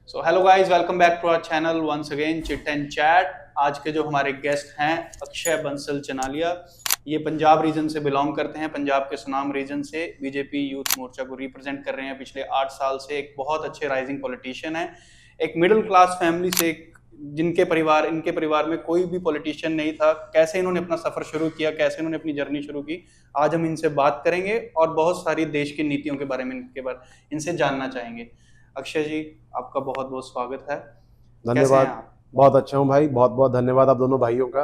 So hello guys, welcome back to our channel once again chit and chat. आज के जो हमारे guest हैं अक्षय बंसल चनालिया, ये पंजाब रीजन से बिलोंग करते हैं। पंजाब के सुनाम रीजन से बीजेपी यूथ मोर्चा को रिप्रेजेंट कर रहे हैं पिछले 8 साल से। एक बहुत अच्छे राइजिंग पॉलिटिशियन है, एक मिडिल क्लास फैमिली से, इनके परिवार में कोई भी पॉलिटिशियन नहीं था। कैसे इन्होंने अपना सफर शुरू किया, कैसे इन्होंने अपनी जर्नी शुरू की, आज हम इनसे बात करेंगे और बहुत सारी देश की नीतियों के बारे में इनसे जानना चाहेंगे। अक्षय जी, आपका बहुत बहुत स्वागत है। कैसे हैं धन्यवाद। आप? बहुत अच्छा हूँ भाई, बहुत बहुत धन्यवाद आप दोनों भाइयों का।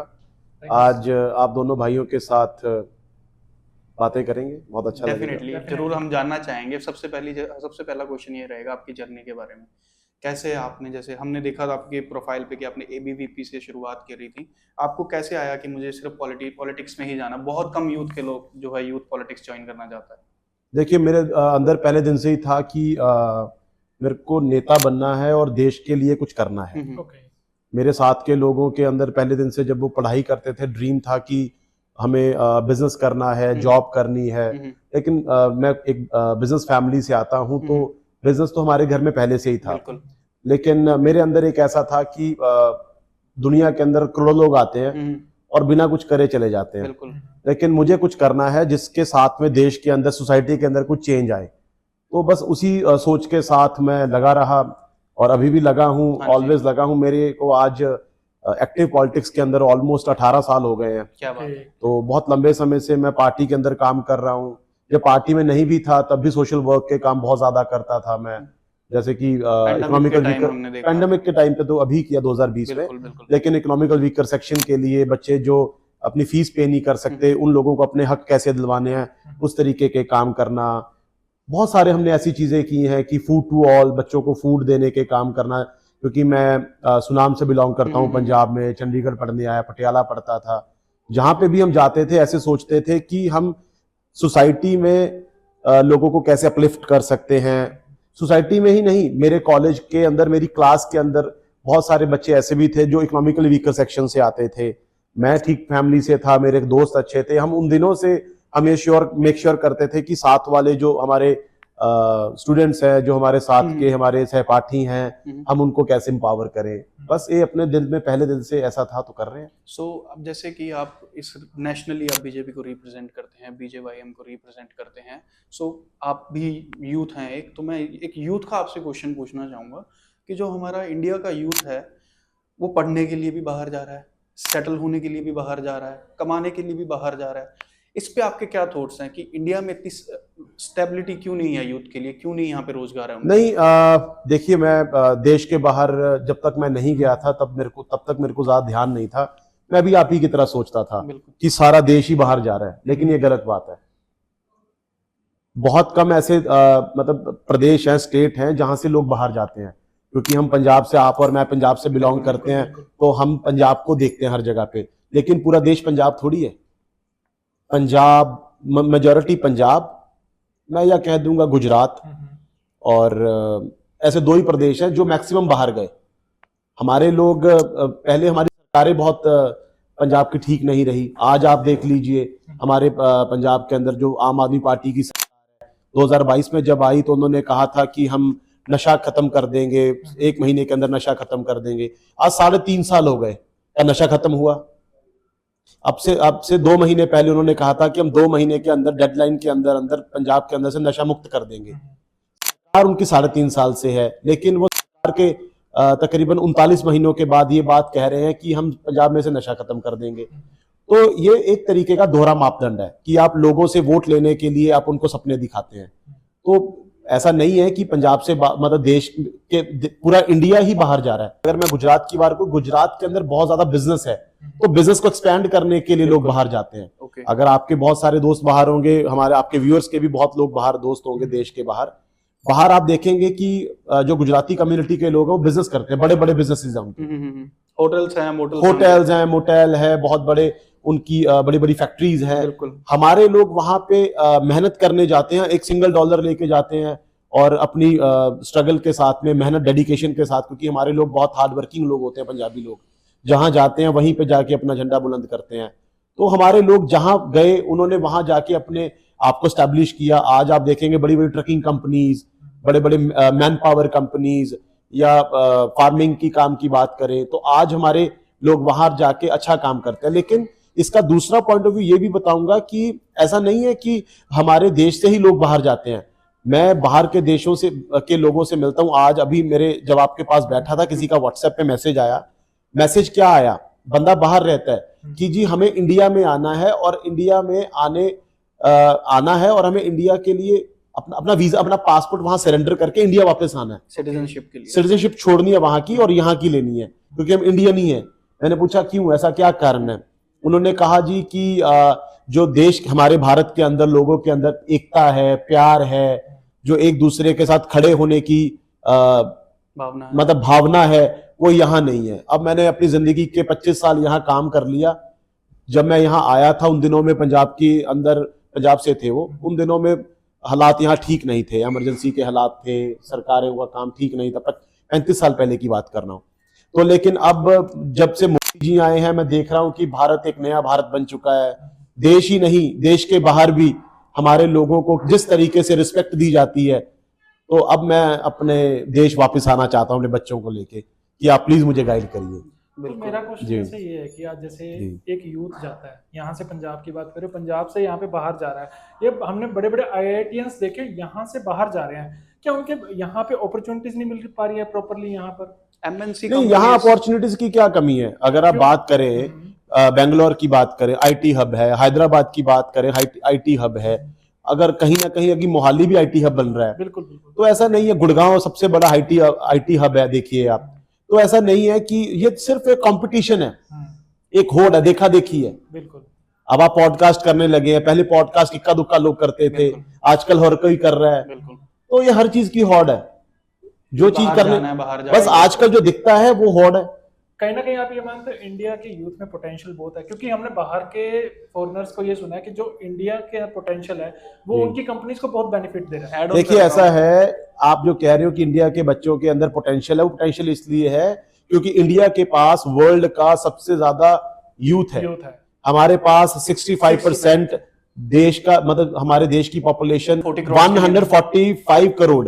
आज आप दोनों भाइयों के साथ बातें करेंगे, बहुत अच्छा लगेगा। डेफिनेटली, जरूर हम जानना चाहेंगे। सबसे पहला क्वेश्चन ये रहेगा आपकी जर्नी के बारे में। कैसे आपने, जैसे हमने देखा था आपके प्रोफाइल पे कि आपने एबीवीपी से शुरुआत करी थी, आपको कैसे आया कि मुझे सिर्फ पॉलिटिक्स में ही जाना? बहुत कम यूथ के लोग जो है यूथ पॉलिटिक्स ज्वाइन करना चाहता है। देखिए, मेरे अंदर पहले दिन से ही था कि मेरे को नेता बनना है और देश के लिए कुछ करना है। मेरे साथ के लोगों के अंदर पहले दिन से, जब वो पढ़ाई करते थे, ड्रीम था कि हमें बिजनेस करना है, जॉब करनी है। लेकिन मैं एक बिजनेस फैमिली से आता हूं, तो बिजनेस तो हमारे घर में पहले से ही था। बिल्कुल। लेकिन मेरे अंदर एक ऐसा था कि दुनिया के अंदर करोड़ों लोग आते हैं और बिना कुछ करे चले जाते हैं। बिल्कुल। लेकिन मुझे कुछ करना है जिसके साथ में देश के अंदर, सोसाइटी के अंदर कुछ चेंज आए। तो बस उसी सोच के साथ मैं लगा रहा और अभी भी लगा हूँ, ऑलवेज लगा हूँ। मेरे को आज एक्टिव पॉलिटिक्स के अंदर ऑलमोस्ट 18 साल हो गए हैं। क्या बात है। तो बहुत लंबे समय से मैं पार्टी के अंदर काम कर रहा हूँ। जब पार्टी में नहीं भी था तब भी सोशल वर्क के काम बहुत ज्यादा करता था मैं। जैसे कि इकोनॉमिकल वीकर, पैंडेमिक के टाइम पे तो अभी किया 2020 में। लेकिन इकोनॉमिकल वीकर सेक्शन के लिए, बच्चे जो अपनी फीस पे नहीं कर सकते, उन लोगों को अपने हक कैसे दिलवाने हैं, उस तरीके के काम करना। बहुत सारे हमने ऐसी चीजें की हैं कि फूड टू ऑल, बच्चों को फूड देने के काम करना। क्योंकि मैं सुनाम से बिलोंग करता हूँ, पंजाब में चंडीगढ़ पढ़ने आया, पटियाला पढ़ता था। जहां पे भी हम जाते थे ऐसे सोचते थे कि हम सोसाइटी में लोगों को कैसे अपलिफ्ट कर सकते हैं। सोसाइटी में ही नहीं, मेरे कॉलेज के अंदर, मेरी क्लास के अंदर बहुत सारे बच्चे ऐसे भी थे जो इकोनॉमिकली वीकर सेक्शन से आते थे। मैं ठीक फैमिली से था, मेरे दोस्त अच्छे थे। हम उन दिनों से हमें मेक श्योर करते थे कि साथ वाले जो हमारे स्टूडेंट्स हैं, जो हमारे साथ के हमारे सहपाठी हैं, हम उनको कैसे एम्पावर करें। बस ये अपने दिल में पहले दिन से ऐसा था, तो कर रहे हैं। अब जैसे कि आप इस नेशनली आप बीजेपी को रिप्रेजेंट करते हैं, बीजेवाईएम को रिप्रेजेंट करते हैं। आप भी यूथ हैं एक, तो मैं एक यूथ का आपसे क्वेश्चन पूछना चाहूँगा कि जो हमारा इंडिया का यूथ है, वो पढ़ने के लिए भी बाहर जा रहा है, सेटल होने के लिए भी बाहर जा रहा है, कमाने के लिए भी बाहर जा रहा है। इस पे आपके क्या थॉट्स हैं कि इंडिया में इतनी स्टेबिलिटी क्यों नहीं है यूथ के लिए? क्यों नहीं यहाँ पे रोजगार है? नहीं, देखिए, मैं देश के बाहर जब तक मैं नहीं गया था तब तक मेरे को ज्यादा ध्यान नहीं था। मैं भी आप ही की तरह सोचता था कि सारा देश ही बाहर जा रहा है, लेकिन ये गलत बात है। बहुत कम ऐसे मतलब प्रदेश हैं, स्टेट हैं जहां से लोग बाहर जाते हैं। क्योंकि हम पंजाब से, आप और मैं पंजाब से बिलोंग करते हैं, तो हम पंजाब को देखते हैं हर जगह पे। लेकिन पूरा देश पंजाब थोड़ी है। पंजाब, मेजॉरिटी पंजाब, मैं या कह दूंगा गुजरात, और ऐसे दो ही प्रदेश हैं जो मैक्सिमम बाहर गए। हमारे लोग, पहले हमारी सरकारें बहुत पंजाब की ठीक नहीं रही। आज आप देख लीजिए, हमारे पंजाब के अंदर जो आम आदमी पार्टी की 2022 में जब आई, तो उन्होंने कहा था कि हम नशा खत्म कर देंगे, 1 महीने के अंदर नशा खत्म कर देंगे। आज 3.5 साल हो गए, क्या नशा खत्म हुआ? अब से 2 महीने पहले उन्होंने कहा था कि हम 2 महीने के अंदर, डेडलाइन के अंदर अंदर पंजाब के अंदर से नशा मुक्त कर देंगे। सरकार उनकी 3.5 साल से है, लेकिन वो सरकार के तकरीबन 39 महीनों के बाद ये बात कह रहे हैं कि हम पंजाब में से नशा खत्म कर देंगे। तो ये एक तरीके का दोहरा मापदंड है कि आप लोगों से वोट लेने के लिए आप उनको सपने दिखाते हैं। तो ऐसा नहीं है कि पंजाब से, मतलब देश के, पूरा इंडिया ही बाहर जा रहा है। अगर मैं गुजरात की बात करूं, गुजरात के अंदर बहुत ज्यादा बिजनेस है, तो बिजनेस को एक्सपैंड करने के लिए लोग बाहर जाते हैं। अगर आपके बहुत सारे दोस्त बाहर होंगे, हमारे आपके व्यूअर्स के भी बहुत लोग बाहर दोस्त होंगे देश के बाहर। आप देखेंगे कि जो गुजराती कम्युनिटी के लोग हैं वो बिजनेस करते हैं, बड़े बड़े बिजनेसेस हैं उनके। होटल्स हैं, मोटेल है, बहुत बड़े उनकी बड़ी बड़ी फैक्ट्रीज हैं। हमारे लोग वहां पे मेहनत करने जाते हैं, एक सिंगल डॉलर लेके जाते हैं और अपनी स्ट्रगल के साथ में, मेहनत, डेडिकेशन के साथ, क्योंकि हमारे लोग बहुत हार्ड वर्किंग लोग होते हैं। पंजाबी लोग जहां जाते हैं वहीं पे जाके अपना झंडा बुलंद करते हैं। तो हमारे लोग जहां गए, उन्होंने वहां जाके अपने आपको स्टैब्लिश किया। आज आप देखेंगे बड़ी बड़ी ट्रकिंग कंपनीज, बड़े बड़े मैन पावर कंपनीज, या फार्मिंग की काम की बात करें, तो आज हमारे लोग वहां जाके अच्छा काम करते हैं। लेकिन इसका दूसरा पॉइंट ऑफ व्यू ये भी बताऊंगा कि ऐसा नहीं है कि हमारे देश से ही लोग बाहर जाते हैं। मैं बाहर के देशों से के लोगों से मिलता हूं। आज अभी मेरे जब आपके पास बैठा था, किसी का व्हाट्सएप पे मैसेज आया। मैसेज क्या आया, बंदा बाहर रहता है कि जी हमें इंडिया में आना है और इंडिया में आना है और हमें इंडिया के लिए अपना वीजा, अपना पासपोर्ट वहां सरेंडर करके इंडिया वापस आना है। सिटीजनशिप के लिए सिटीजनशिप छोड़नी है वहां की और यहाँ की लेनी है, क्योंकि हम इंडियन ही है। मैंने पूछा क्यों, ऐसा क्या कारण है? उन्होंने कहा जी कि जो देश हमारे भारत के अंदर लोगों के अंदर एकता है, प्यार है, जो एक दूसरे के साथ खड़े होने की भावना है, वो यहाँ नहीं है। अब मैंने अपनी जिंदगी के 25 साल यहाँ काम कर लिया। जब मैं यहाँ आया था उन दिनों में पंजाब से थे वो, उन दिनों में हालात यहाँ ठीक नहीं थे, इमरजेंसी के हालात थे, सरकारों का काम ठीक नहीं था। 35 साल पहले की बात कर रहा हूँ। तो लेकिन अब जब से मोदी जी आए हैं, मैं देख रहा हूं कि भारत एक नया भारत बन चुका है। देश ही नहीं, देश के बाहर भी हमारे लोगों को जिस तरीके से रिस्पेक्ट दी जाती है, तो अब मैं अपने देश वापस आना चाहता हूं अपने बच्चों को लेके कि आप प्लीज मुझे गाइड करिए। तो मेरा क्वेश्चन ऐसे ये है कि आज जैसे एक यूथ जाता है यहाँ से, पंजाब की बात करें, पंजाब से यहाँ पे बाहर जा रहा है, ये हमने बड़े बड़े IITians देखे यहाँ से बाहर जा रहे हैं, क्या उनके यहाँ पे अपॉर्चुनिटीज नहीं मिल पा रही है प्रॉपरली? यहाँ पर MNC नहीं, यहाँ अपॉर्चुनिटीज की क्या कमी है? अगर आप बात करें, बेंगलोर की बात करें, IT हब है, हैदराबाद की बात करें, IT हब है, अगर कहीं ना कहीं अभी मोहाली भी IT हब बन रहा है। बिल्कुल बिल्कुल। तो ऐसा नहीं है, गुड़गांव सबसे बड़ा IT हब है, देखिए आप। तो ऐसा नहीं है कि ये सिर्फ एक कंपटीशन है, एक होड़ है, देखा देखी है। बिल्कुल। अब आप पॉडकास्ट करने लगे हैं, पहले पॉडकास्ट इक्का दुक्का लोग करते थे, आजकल हर कोई कर रहा है। बिल्कुल। तो ये हर चीज की होड़ है, जो चीज करने बस आजकल जो दिखता है वो होड़ है। कहीं ना कहीं आप ये मानते हैं इंडिया के यूथ में पोटेंशियल बहुत है? क्योंकि हमने बाहर के फॉरेनर्स को ये सुना है कि जो इंडिया के पोटेंशियल है वो उनकी कंपनीज को बहुत बेनिफिट दे रहा है। देखिए ऐसा है, आप जो कह रहे हो कि इंडिया के बच्चों के अंदर पोटेंशियल है, वो पोटेंशियल इसलिए है क्योंकि इंडिया के पास वर्ल्ड का सबसे ज्यादा यूथ है। हमारे पास 65% देश का, मतलब हमारे देश की पॉपुलेशन 145 करोड़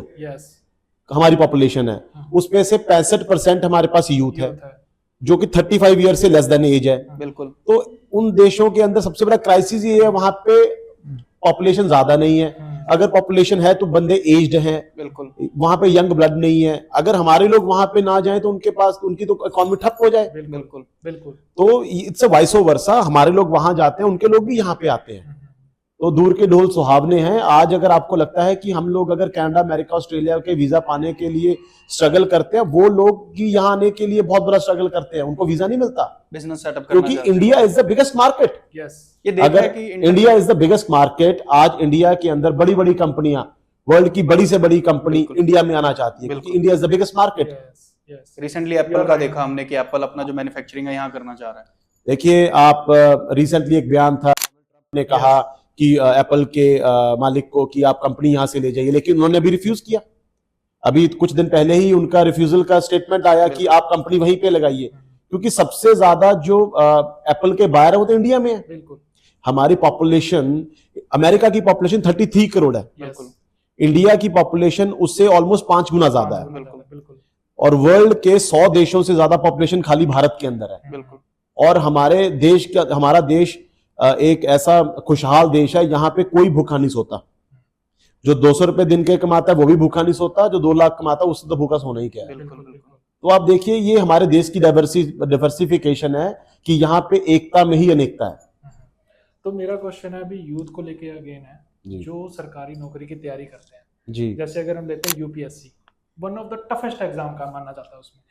हमारी पॉपुलेशन है, उसमें से 65% हमारे पास यूथ है, जो कि 35 ईयर से लेस देन एज है। बिल्कुल। तो उन देशों के अंदर सबसे बड़ा क्राइसिस ये है, वहां पे पॉपुलेशन ज्यादा नहीं है। अगर पॉपुलेशन है तो बंदे एज्ड हैं, बिल्कुल, वहां पे यंग ब्लड नहीं है। अगर हमारे लोग वहां पे ना जाएं तो उनकी तो इकोनॉमी ठप हो जाए। बिल्कुल बिल्कुल। तो इट्स वाइस वर्सा, हमारे लोग वहां जाते हैं, उनके लोग भी यहाँ पे आते हैं। तो दूर के ढोल सुहावने हैं। आज अगर आपको लगता है कि हम लोग अगर कनाडा, अमेरिका, ऑस्ट्रेलिया के वीजा पाने के लिए स्ट्रगल करते हैं, वो लोग यहाँ आने के लिए बहुत बड़ा स्ट्रगल करते हैं, उनको वीजा नहीं मिलता, बिजनेस सेटअप क्योंकि India is the biggest market. अगर India is the biggest market, आज इंडिया के अंदर बड़ी बड़ी कंपनियां, वर्ल्ड की बड़ी से बड़ी कंपनी इंडिया में आना चाहती है, क्योंकि India is the biggest market. Recently Apple का देखा हमने कि एप्पल अपना जो मैन्युफैक्चरिंग है यहाँ करना चाह रहा है। देखिए आप, रिसेंटली एक बयान था, ने कहा कि एप्पल के मालिक को कि आप कंपनी यहां से ले जाइए, लेकिन उन्होंने अभी रिफ्यूज किया। अभी कुछ दिन पहले ही उनका रिफ्यूजल का स्टेटमेंट आया कि आप कंपनी वहीं पे लगाइए, क्योंकि सबसे ज्यादा जो एप्पल के बायर है वो तो इंडिया में है। बिल्कुल। हमारी पॉपुलेशन, अमेरिका की पॉपुलेशन 33 करोड़ है, बिल्कुल। इंडिया की पॉपुलेशन उससे ऑलमोस्ट 5 गुना ज्यादा है। बिल्कुल। और वर्ल्ड के 100 देशों से ज्यादा पॉपुलेशन खाली भारत के अंदर है। बिल्कुल। और हमारा देश एक ऐसा खुशहाल देश है, यहाँ पे कोई भूखा नहीं सोता। जो 200 रुपए दिन के कमाता है वो भी भूखा नहीं सोता, जो 2 लाख कमाता है उससे तो भूखा सोना ही क्या है। तो आप देखिए, ये हमारे देश की डाइवर्सिफिकेशन है कि यहाँ पे एकता में ही अनेकता है। तो मेरा क्वेश्चन है अभी यूथ को लेके अगेन है, जो सरकारी नौकरी की तैयारी करते हैं जी, जैसे अगर हम लेते हैं UPSC, one of the toughest exam का माना जाता है उसमें।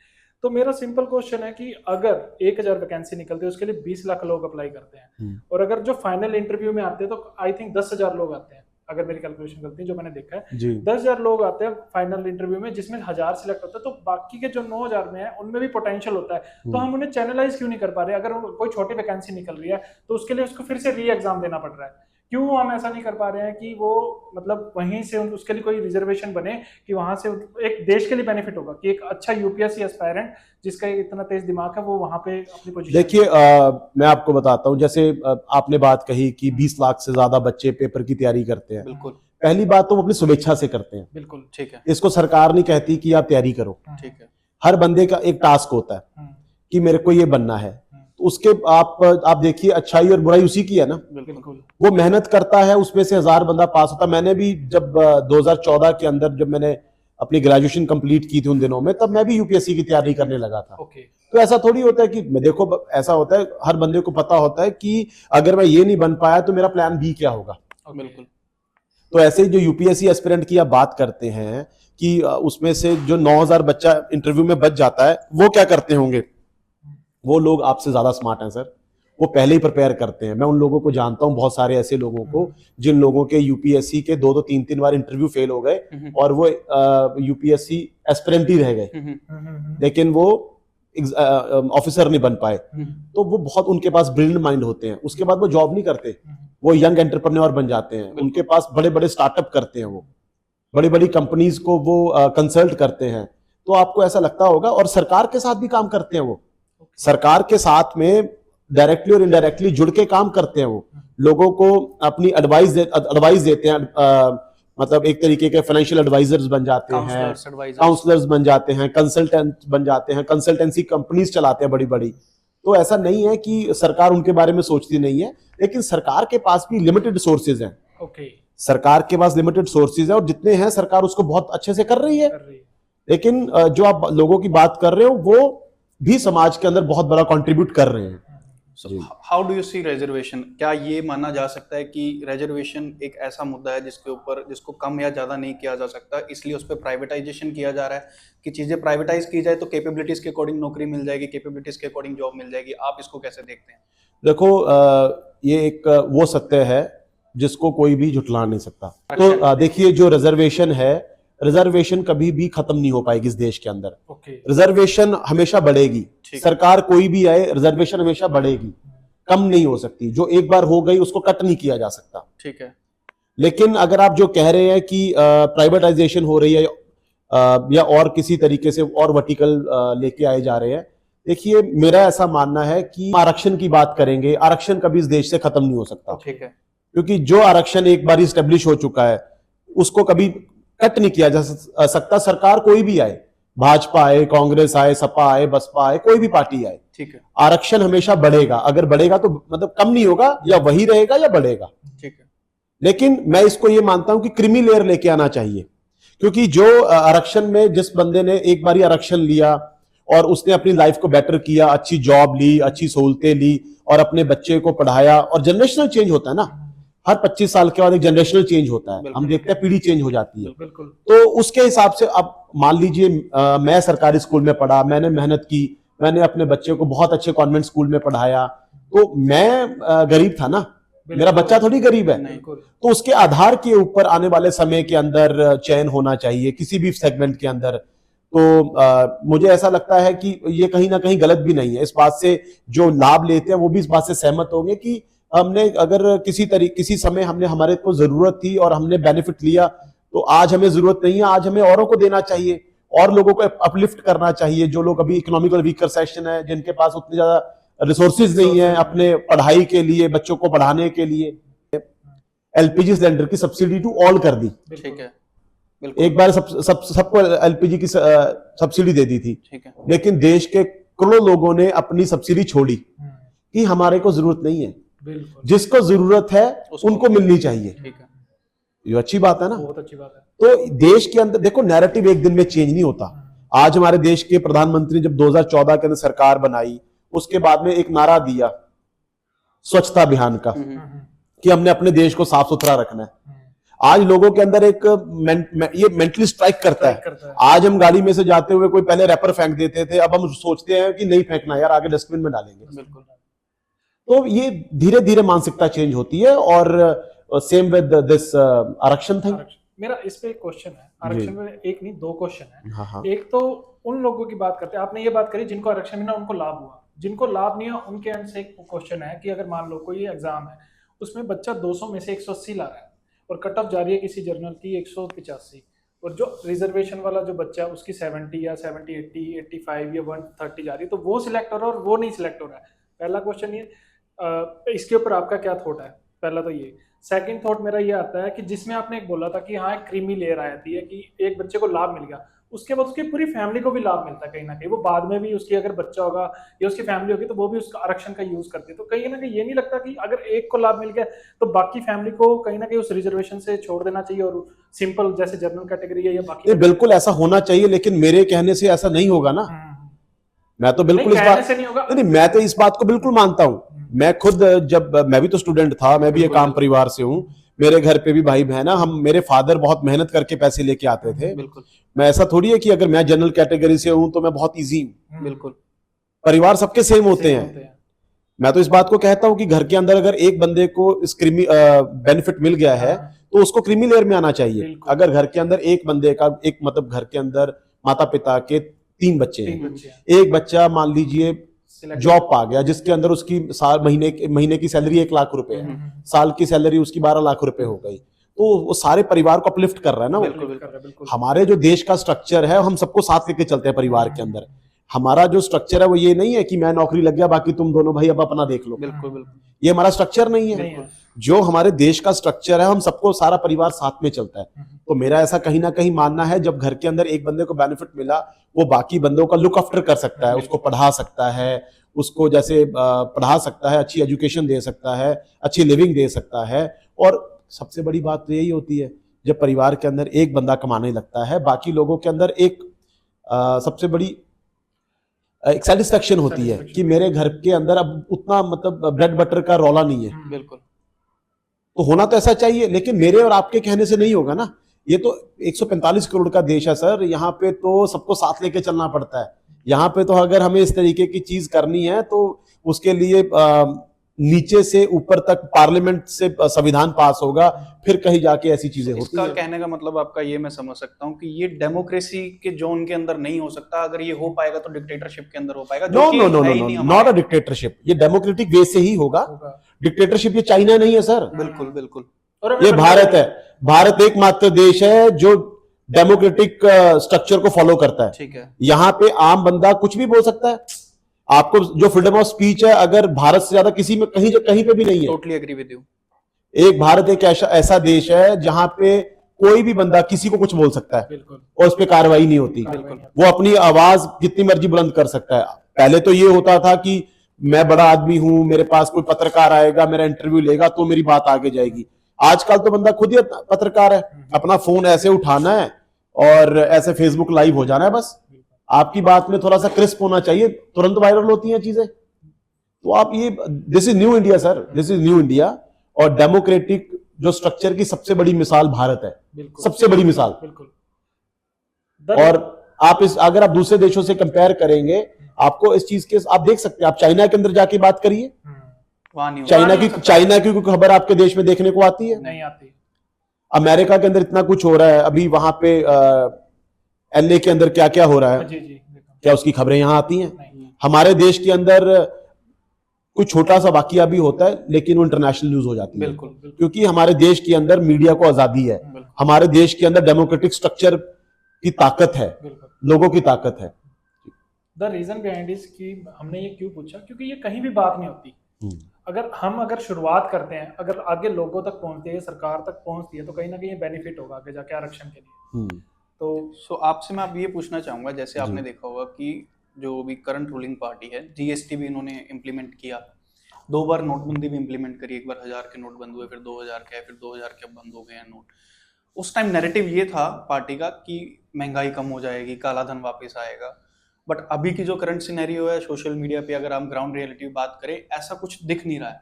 तो मेरा सिंपल क्वेश्चन है कि अगर 1000 वैकेंसी निकलती है, उसके लिए 20 लाख लोग अप्लाई करते हैं, और अगर जो फाइनल इंटरव्यू में आते हैं तो आई थिंक 10,000 लोग आते हैं, अगर मेरी कैलकुलेशन गलती है, जो मैंने देखा है 10,000 लोग आते हैं फाइनल इंटरव्यू में, जिसमें 1000 सिलेक्ट होता है। तो बाकी के जो 9,000 में है उनमें भी पोटेंशियल होता है, तो हम उन्हें चैनलाइज क्यों नहीं कर पा रहे? अगर कोई छोटी वैकेंसी निकल रही है तो उसके लिए उसको फिर से री एग्जाम देना पड़ रहा है, क्यों हम ऐसा नहीं कर पा रहे हैं कि वो मतलब वहीं से उसके लिए कोई रिजर्वेशन बने कि वहां से एक देश के लिए बेनिफिट होगा कि एक अच्छा UPSC एस्पायरेंट जिसका इतना तेज दिमाग है वो वहां पे अपनी पोजीशन। देखिए मैं आपको बताता हूं, जैसे आपने बात कही कि 20 लाख से ज्यादा बच्चे पेपर की तैयारी करते हैं। बिल्कुल। पहली बात तो वो अपनी स्वेच्छा से करते हैं, बिल्कुल ठीक है, इसको सरकार नहीं कहती कि आप तैयारी करो। ठीक है, हर बंदे का एक टास्क होता है कि मेरे को ये बनना है, तो उसके आप देखिए अच्छाई और बुराई उसी की है ना। बिल्कुल वो मेहनत करता है, उसमें से 1000 बंदा पास होता है। मैंने भी जब 2014 के अंदर जब मैंने अपनी ग्रेजुएशन कंप्लीट की थी उन दिनों में, तब मैं भी यूपीएससी की तैयारी करने लगा था। ओके तो ऐसा थोड़ी होता है कि देखो, ऐसा होता है हर बंदे को पता होता है कि अगर मैं ये नहीं बन पाया तो मेरा प्लान बी क्या होगा। बिल्कुल। तो ऐसे ही जो यूपीएससी एस्पिरेंट की आप बात करते हैं कि उसमें से जो 9000 बच्चा इंटरव्यू में बच जाता है, वो क्या करते होंगे? वो लोग आपसे ज्यादा स्मार्ट हैं सर, वो पहले ही प्रिपेयर करते हैं। मैं उन लोगों को जानता हूं, बहुत सारे ऐसे लोगों को जिन लोगों के यूपीएससी के 2-2 3-3 बार इंटरव्यू फेल हो गए और वो यूपीएससी एस्पिरेंट ही रह गए, लेकिन वो ऑफिसर नहीं बन पाए। तो वो बहुत, उनके पास ब्रिलियंट माइंड होते हैं, उसके बाद वो जॉब नहीं करते, वो यंग एंटरप्रेन्योर बन जाते हैं, उनके पास बड़े बड़े स्टार्टअप करते हैं, वो बड़ी बड़ी कंपनीज को वो कंसल्ट करते हैं। तो आपको ऐसा लगता होगा, और सरकार के साथ भी काम करते हैं, वो सरकार के साथ में डायरेक्टली और इनडायरेक्टली जुड़ के काम करते हैं। वो लोगों को अपनी एडवाइस देते हैं, मतलब एक तरीके के फाइनेंशियल एडवाइजर्स बन जाते हैं, काउंसलर्स बन जाते हैं, कंसल्टेंट बन जाते हैं, कंसल्टेंसी कंपनीज चलाते हैं बड़ी बड़ी। तो ऐसा नहीं है कि सरकार उनके बारे में सोचती नहीं है, लेकिन सरकार के पास भी लिमिटेड सोर्सेज हैं। ओके, सरकार के पास लिमिटेड सोर्सेज है, और जितने हैं सरकार उसको बहुत अच्छे से कर रही है। लेकिन जो आप लोगों की बात कर रहे हो, वो भी समाज के अंदर बहुत बड़ा कंट्रीब्यूट कर रहे हैं। How do you see reservation? क्या ये माना जा सकता है कि रिजर्वेशन एक ऐसा मुद्दा है जिसके ऊपर, जिसको कम या ज्यादा नहीं किया जा सकता, इसलिए उस पर प्राइवेटाइजेशन किया जा रहा है कि चीजें प्राइवेटाइज की जाए तो कैपेबिलिटीज के अकॉर्डिंग नौकरी मिल जाएगी, कैपेबिलिटीज के अकॉर्डिंग जॉब मिल जाएगी? आप इसको कैसे देखते हैं? देखो, ये एक वो सत्य है जिसको कोई भी झुठला नहीं सकता। तो देखिए, जो रिजर्वेशन है, रिजर्वेशन कभी भी खत्म नहीं हो पाएगी इस देश के अंदर। रिजर्वेशन हमेशा बढ़ेगी, सरकार कोई भी आए, रिजर्वेशन हमेशा बढ़ेगी, कम नहीं हो सकती। जो एक बार हो गई उसको कट नहीं किया जा सकता। ठीक है। लेकिन अगर आप जो कह रहे हैं कि प्राइवेटाइजेशन हो रही है या और किसी तरीके से और वर्टिकल लेके आए जा रहे हैं, देखिए मेरा ऐसा मानना है कि आरक्षण की बात करेंगे, आरक्षण कभी इस देश से खत्म नहीं हो सकता। ठीक है। क्योंकि जो आरक्षण एक बार स्टेब्लिश हो चुका है उसको कभी कट नहीं किया जा सकता। सरकार कोई भी आए, भाजपा आए, कांग्रेस आए, सपा आए, बसपा आए, कोई भी पार्टी आए, ठीक है, आरक्षण हमेशा बढ़ेगा। अगर बढ़ेगा तो मतलब कम नहीं होगा, या वही रहेगा या बढ़ेगा। ठीक है। लेकिन मैं इसको ये मानता हूं कि क्रीमी लेयर लेके आना चाहिए, क्योंकि जो आरक्षण में जिस बंदे ने एक बार आरक्षण लिया और उसने अपनी लाइफ को बेटर किया, अच्छी जॉब ली, अच्छी सहूलतें ली और अपने बच्चे को पढ़ाया, और जनरेशनल चेंज होता है ना, हर 25 साल के बाद एक जनरेशनल चेंज होता है, हम देखते हैं पीढ़ी चेंज हो जाती है। तो उसके हिसाब से अब मान लीजिए मैं सरकारी स्कूल में पढ़ा, मैंने मेहनत की, मैंने अपने बच्चे को बहुत अच्छे कॉन्वेंट स्कूल में पढ़ाया, तो मैं गरीब था ना, मेरा बच्चा थोड़ी गरीब है। तो उसके आधार के ऊपर आने वाले समय के अंदर चयन होना चाहिए किसी भी सेगमेंट के अंदर। तो मुझे ऐसा लगता है कि ये कहीं ना कहीं गलत भी नहीं है। इस बात से जो लाभ लेते हैं वो भी इस बात से सहमत होंगे कि हमने अगर किसी समय हमने, हमारे को जरूरत थी और हमने बेनिफिट लिया, तो आज हमें जरूरत नहीं है, आज हमें औरों को देना चाहिए और लोगों को अपलिफ्ट करना चाहिए। जो लोग अभी इकोनॉमिकल वीकर सेक्शन है, जिनके पास उतनी ज्यादा रिसोर्सेज नहीं है अपने पढ़ाई के लिए, बच्चों को पढ़ाने के लिए, एलपीजी सिलेंडर की सब्सिडी टू ऑल कर दी। ठीक है, एक बार सबको एलपीजी की सब्सिडी दे दी थी। ठीक है। लेकिन देश के करोड़ों लोगों ने अपनी सब्सिडी छोड़ी कि हमारे को जरूरत नहीं है, जिसको जरूरत है उनको मिलनी चाहिए। ठीक है। ये अच्छी बात है ना, बहुत अच्छी बात है। तो देश के अंदर देखो, नैरेटिव एक दिन में चेंज नहीं होता। आज हमारे देश के प्रधानमंत्री जब 2014 के अंदर सरकार बनाई, उसके बाद में एक नारा दिया स्वच्छता अभियान का कि हमने अपने देश को साफ सुथरा रखना है। आज लोगों के अंदर एक ये मेंटली स्ट्राइक करता है। आज हम गाड़ी में से जाते हुए कोई पहले रैपर फेंक देते थे, अब हम सोचते हैं कि नहीं फेंकना यार, आगे डस्टबिन में डालेंगे। बिल्कुल। तो ये धीरे धीरे मानसिकता चेंज होती है। और सेम विद दिस आरक्षण थिंग। मेरा इस पे एक क्वेश्चन है, आरक्षण में एक नहीं दो क्वेश्चन है। हाँ। एक तो उन लोगों की बात करते हैं, आपने ये बात करी जिनको आरक्षण मिला उनको लाभ हुआ, जिनको लाभ नहीं हुआ उनके एंड से एक क्वेश्चन है कि अगर मान लो कोई एग्जाम है, उसमें बच्चा 200 में से 180 ला रहा है और कट ऑफ जा रही है किसी जर्नल की 185, और जो रिजर्वेशन वाला जो बच्चा है उसकी 70 या 70, 80, 85 या 130 जा रही है, तो वो सिलेक्ट हो रहा है और वो नहीं सिलेक्ट हो रहा है। पहला क्वेश्चन ये, इसके ऊपर आपका क्या थॉट है? पहला तो ये। सेकंड थॉट मेरा ये आता है कि जिसमें आपने एक बोला था कि हाँ एक क्रीमी लेयर आती है कि एक बच्चे को लाभ मिल गया, उसके बाद उसकी पूरी फैमिली को भी लाभ मिलता है कहीं ना कहीं। वो बाद में भी उसकी अगर बच्चा होगा या उसकी फैमिली होगी तो वो भी उसका आरक्षण का यूज करती है। तो कहीं ना कहीं ये नहीं लगता कि अगर एक को लाभ मिल गया तो बाकी फैमिली को कहीं ना कहीं उस रिजर्वेशन से छोड़ देना चाहिए और सिंपल जैसे जनरल कैटेगरी है या बाकी? बिल्कुल ऐसा होना चाहिए, लेकिन मेरे कहने से ऐसा नहीं होगा ना। मैं तो बिल्कुल इस बात से नहीं होगा। नहीं, मैं तो इस बात को बिल्कुल मानता हूं। मैं खुद जब मैं भी तो स्टूडेंट था, मैं भी एक आम परिवार से हूं, मेरे घर पे भी भाई बहन है, हम मेरे फादर बहुत मेहनत करके पैसे लेके आते थे। बिल्कुल। मैं ऐसा थोड़ी है कि अगर मैं जनरल कैटेगरी से हूं तो मैं बहुत इजी हूं। बिल्कुल। परिवार सबके सेम होते हैं। मैं तो इस बात को कहता हूं कि घर के अंदर अगर एक बंदे को इस क्रीमी बेनिफिट मिल गया है तो उसको क्रीमी लेयर में आना चाहिए। अगर घर के अंदर एक बंदे का एक मतलब घर के अंदर माता पिता के 3 बच्चे हैं, एक बच्चा मान लीजिए जॉब पा गया जिसके अंदर उसकी साल महीने की सैलरी 1 लाख रुपए है, साल की सैलरी उसकी 12 लाख रुपए हो गई, तो वो सारे परिवार को अपलिफ्ट कर रहा है ना। बिल्कुल। हमारे जो देश का स्ट्रक्चर है हम सबको साथ लेके चलते हैं परिवार के अंदर। हमारा जो स्ट्रक्चर है वो ये नहीं है कि मैं नौकरी लग गया बाकी तुम दोनों भाई अब अपना देख लो। बिल्कुल। ये हमारा स्ट्रक्चर नहीं है। जो हमारे देश का स्ट्रक्चर है हम सबको सारा परिवार साथ में चलता है। तो मेरा ऐसा कहीं ना कहीं मानना है जब घर के अंदर एक बंदे को बेनिफिट मिला वो बाकी बंदों का लुक आफ्टर कर सकता है, उसको पढ़ा सकता है, उसको जैसे पढ़ा सकता है, अच्छी एजुकेशन दे सकता है, अच्छी लिविंग दे सकता है। और सबसे बड़ी बात तो यही होती है जब परिवार के अंदर एक बंदा कमाने लगता है बाकी लोगों के अंदर एक सबसे बड़ी एक सेटिस्फेक्शन होती है कि मेरे घर के अंदर अब उतना मतलब ब्रेड बटर का रौला नहीं है। बिल्कुल। तो होना तो ऐसा चाहिए, लेकिन मेरे और आपके कहने से नहीं होगा ना। ये तो 145 करोड़ का देश है सर, यहाँ पे तो सबको साथ लेके चलना पड़ता है। यहाँ पे तो अगर हमें इस तरीके की चीज करनी है तो उसके लिए नीचे से ऊपर तक पार्लियामेंट से संविधान पास होगा, फिर कहीं जाके ऐसी चीजें होती इसका है। कहने का मतलब आपका ये मैं समझ सकता हूँ कि ये डेमोक्रेसी के जोन के अंदर नहीं हो सकता। अगर ये हो पाएगा तो डिक्टेटरशिप के अंदर हो पाएगा। No no no no, not a dictatorship. ये डेमोक्रेटिक वे से ही होगा। डिक्टेटरशिप ये चाइना नहीं है सर। बिल्कुल। ये भारत है। भारत एकमात्र देश है जो डेमोक्रेटिक स्ट्रक्चर को फॉलो करता है। ठीक है। यहाँ पे आम बंदा कुछ भी बोल सकता है। आपको जो फ्रीडम ऑफ स्पीच है अगर भारत से ज्यादा किसी में कहीं पे भी नहीं है। Totally agree with you. एक भारत एक ऐसा देश है जहां पे कोई भी बंदा किसी को कुछ बोल सकता है और उस पर कार्रवाई नहीं होती। वो अपनी आवाज जितनी मर्जी बुलंद कर सकता है। पहले तो ये होता था कि मैं बड़ा आदमी हूं, मेरे पास कोई पत्रकार आएगा, मेरा इंटरव्यू लेगा तो मेरी बात आगे जाएगी। आजकल तो बंदा खुद ही पत्रकार है, अपना फोन ऐसे उठाना है और ऐसे फेसबुक लाइव हो जाना है। बस आपकी बात में थोड़ा सा क्रिस्प होना चाहिए, तुरंत वायरल होती हैं चीजें। तो आप ये this is new India sir, this is new India. और डेमोक्रेटिक जो स्ट्रक्चर की सबसे बड़ी मिसाल भारत है, सबसे बड़ी मिसाल। और आप इस अगर आप दूसरे देशों से कंपेयर करेंगे आपको इस चीज के आप देख सकते हैं। आप चाइना के अंदर जाके बात करिए, चाइना की कोई खबर आपके देश में देखने को आती है? नहीं आती। अमेरिका के अंदर इतना कुछ हो रहा है, अभी वहां पे एलए के अंदर क्या क्या हो रहा है, क्या उसकी खबरें यहां आती हैं? हमारे देश के अंदर कुछ छोटा सा वाकया भी होता है लेकिन वो इंटरनेशनल न्यूज हो जाती है। बिल्कुल। क्योंकि हमारे देश के अंदर मीडिया को आजादी है, हमारे देश के अंदर डेमोक्रेटिक स्ट्रक्चर की ताकत है, लोगों की ताकत है। द रीजन बिहाइंड इज कि हमने ये क्यों पूछा, क्योंकि ये कहीं भी बात नहीं होती। अगर शुरुआत करते हैं, अगर आगे लोगों तक पहुंचती है, सरकार तक पहुंचती है तो कहीं ना कहीं बेनिफिट होगा आगे जाके आरक्षण के लिए। तो आपसे मैं अब ये पूछना चाहूंगा, जैसे आपने देखा होगा कि जो भी करंट रूलिंग पार्टी है, जीएसटी भी इन्होंने इम्प्लीमेंट किया, 2 बार नोटबंदी भी इम्प्लीमेंट करी। एक बार 1000 के नोट बंद हुए, फिर 2000 के, फिर 2000 के बंद हो गए हैं नोट। उस टाइम नैरेटिव ये था पार्टी का कि महंगाई कम हो जाएगी, काला धन वापस आएगा। बट अभी की जो करंट सिनेरियो है सोशल मीडिया पे, अगर हम ग्राउंड रियलिटी की बात करें, ऐसा कुछ दिख नहीं रहा है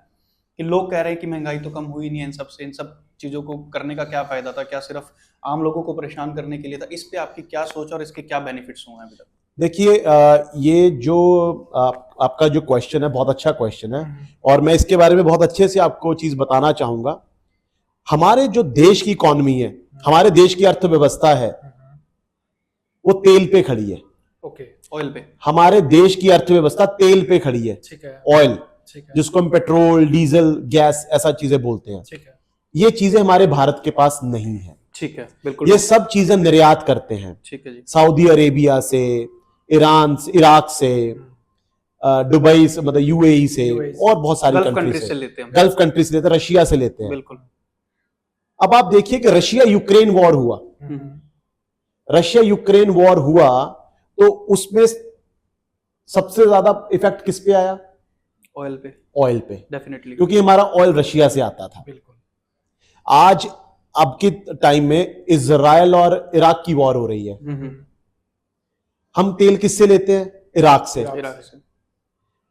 कि लोग कह रहे हैं कि महंगाई तो कम हुई नहीं है। इन सब चीजों को करने का क्या फायदा था? क्या सिर्फ आम लोगों को परेशान करने के लिए था? इस पे आपकी क्या सोच और इसके क्या बेनिफिट्स हुए हैं अभी तक? देखिए, ये जो आपका जो क्वेश्चन है बहुत अच्छा क्वेश्चन है और मैं इसके बारे में बहुत अच्छे से आपको चीज बताना चाहूंगा। हमारे जो देश की इकॉनमी है, हमारे देश की अर्थव्यवस्था है, वो तेल पे खड़ी है। ऑयल पे। हमारे देश की अर्थव्यवस्था तेल पे खड़ी है। ऑयल, जिसको हम पेट्रोल, डीजल, गैस ऐसा चीजें बोलते हैं। ये चीजें हमारे भारत के पास नहीं है। ठीक है, बिल्कुल। ये सब चीजें निर्यात करते हैं। ठीक है जी। सऊदी अरेबिया से, ईरान से, इराक से, दुबई से, मतलब यूएई से और बहुत सारी कंट्री से लेते हैं, गल्फ कंट्री से लेते हैं, रशिया से लेते हैं। बिल्कुल। अब आप देखिए कि रशिया यूक्रेन वॉर हुआ, रशिया यूक्रेन वॉर हुआ तो उसमें सबसे ज्यादा इफेक्ट किस पे आया? ऑयल पे, ऑयल पे, डेफिनेटली, क्योंकि हमारा ऑयल रशिया से आता था। बिल्कुल। आज अब के टाइम में इजराइल और इराक की वॉर हो रही है, हम तेल किससे लेते हैं? इराक से। इराक से।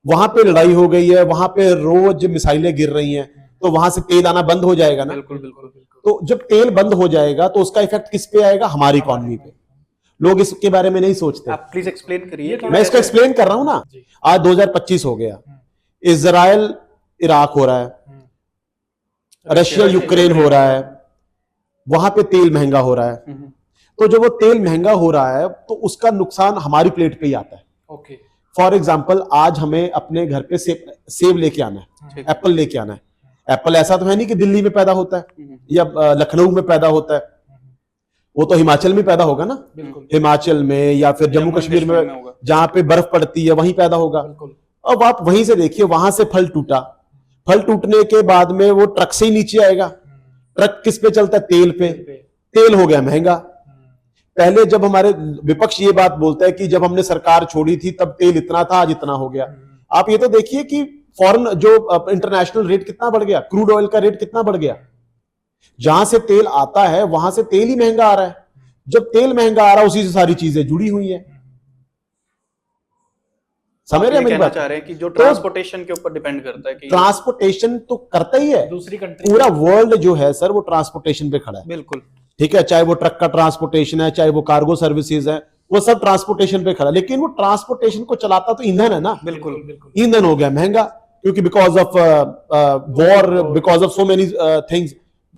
वहां पे लड़ाई हो गई है, वहां पे रोज मिसाइलें गिर रही हैं, तो वहां से तेल आना बंद हो जाएगा ना। बिल्कुल बिल्कुल बिल्कुल। तो जब तेल बंद हो जाएगा तो उसका इफेक्ट किस पे आएगा? हमारी इकॉनमी पे। लोग इसके बारे में नहीं सोचते। आप प्लीज एक्सप्लेन करिए कि मैं इसको एक्सप्लेन कर रहा हूं ना। आज 2025 हो गया, इजराइल इराक हो रहा है, रशिया यूक्रेन हो रहा है, वहां पे तेल महंगा हो रहा है। तो जब वो तेल महंगा हो रहा है तो उसका नुकसान हमारी प्लेट पे ही आता है। ओके। फॉर एग्जाम्पल, आज हमें अपने घर पे सेब लेके आना है, एप्पल लेके आना है। एप्पल ऐसा तो है नहीं कि दिल्ली में पैदा होता है या लखनऊ में पैदा होता है, वो तो हिमाचल में पैदा होगा ना। हिमाचल में या फिर जम्मू कश्मीर में जहां पे बर्फ पड़ती है वहीं पैदा होगा। अब आप वहीं से देखिए, वहां से फल टूटा, फल टूटने के बाद में वो ट्रक से ही नीचे आएगा। ट्रक किस पे चलता है? तेल पे। तेल हो गया महंगा। पहले जब हमारे विपक्ष ये बात बोलता है कि जब हमने सरकार छोड़ी थी तब तेल इतना था, आज इतना हो गया। आप ये तो देखिए कि फॉरेन जो इंटरनेशनल रेट कितना बढ़ गया, क्रूड ऑयल का रेट कितना बढ़ गया। जहां से तेल आता है वहां से तेल ही महंगा आ रहा है। जब तेल महंगा आ रहा है उसी से सारी चीजें जुड़ी हुई है। समझ रहे हैं मेरी बात? चाह रहे हैं कि जो ट्रांसपोर्टेशन के ऊपर डिपेंड करता है कि ट्रांसपोर्टेशन तो करता ही है, दूसरी कंट्री, पूरा वर्ल्ड जो है सर वो ट्रांसपोर्टेशन पे खड़ा है। बिल्कुल ठीक है, चाहे वो ट्रक का ट्रांसपोर्टेशन है, चाहे वो कार्गो सर्विसेज है, वो सब ट्रांसपोर्टेशन पे खड़ा। लेकिन वो ट्रांसपोर्टेशन को चलाता तो ईंधन है ना। बिल्कुल। ईंधन हो गया महंगा क्योंकि because of war, because of so many things,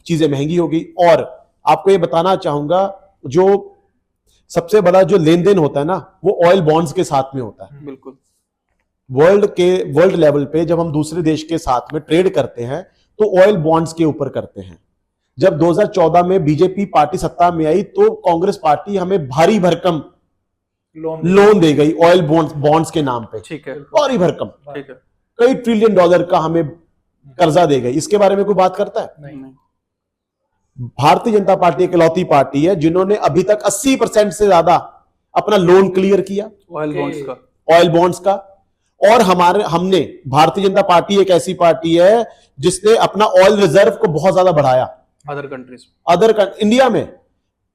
चीजें महंगी हो गई। और आपको ये बताना चाहूंगा, जो सबसे बड़ा जो लेन देन होता है ना वो ऑयल बॉन्ड्स के साथ में होता है। बिल्कुल। वर्ल्ड लेवल पे जब हम दूसरे देश के साथ में ट्रेड करते हैं तो ऑयल बॉन्ड्स के ऊपर करते हैं। जब 2014 में बीजेपी पार्टी सत्ता में आई तो कांग्रेस पार्टी हमें भारी भरकम लोन दे गई ऑयल बॉन्ड्स के नाम पे। ठीक है, भारी भरकम, ठीक है, कई ट्रिलियन डॉलर का हमें कर्जा दे गई। इसके बारे में कोई बात करता है? नहीं। भारतीय जनता पार्टी एक इकलौती पार्टी है जिन्होंने अभी तक 80% से ज्यादा अपना लोन क्लियर किया ऑयल बॉन्ड्स का। और हमने भारतीय जनता पार्टी एक ऐसी पार्टी है जिसने अपना ऑयल रिजर्व को बहुत ज्यादा बढ़ाया। इंडिया में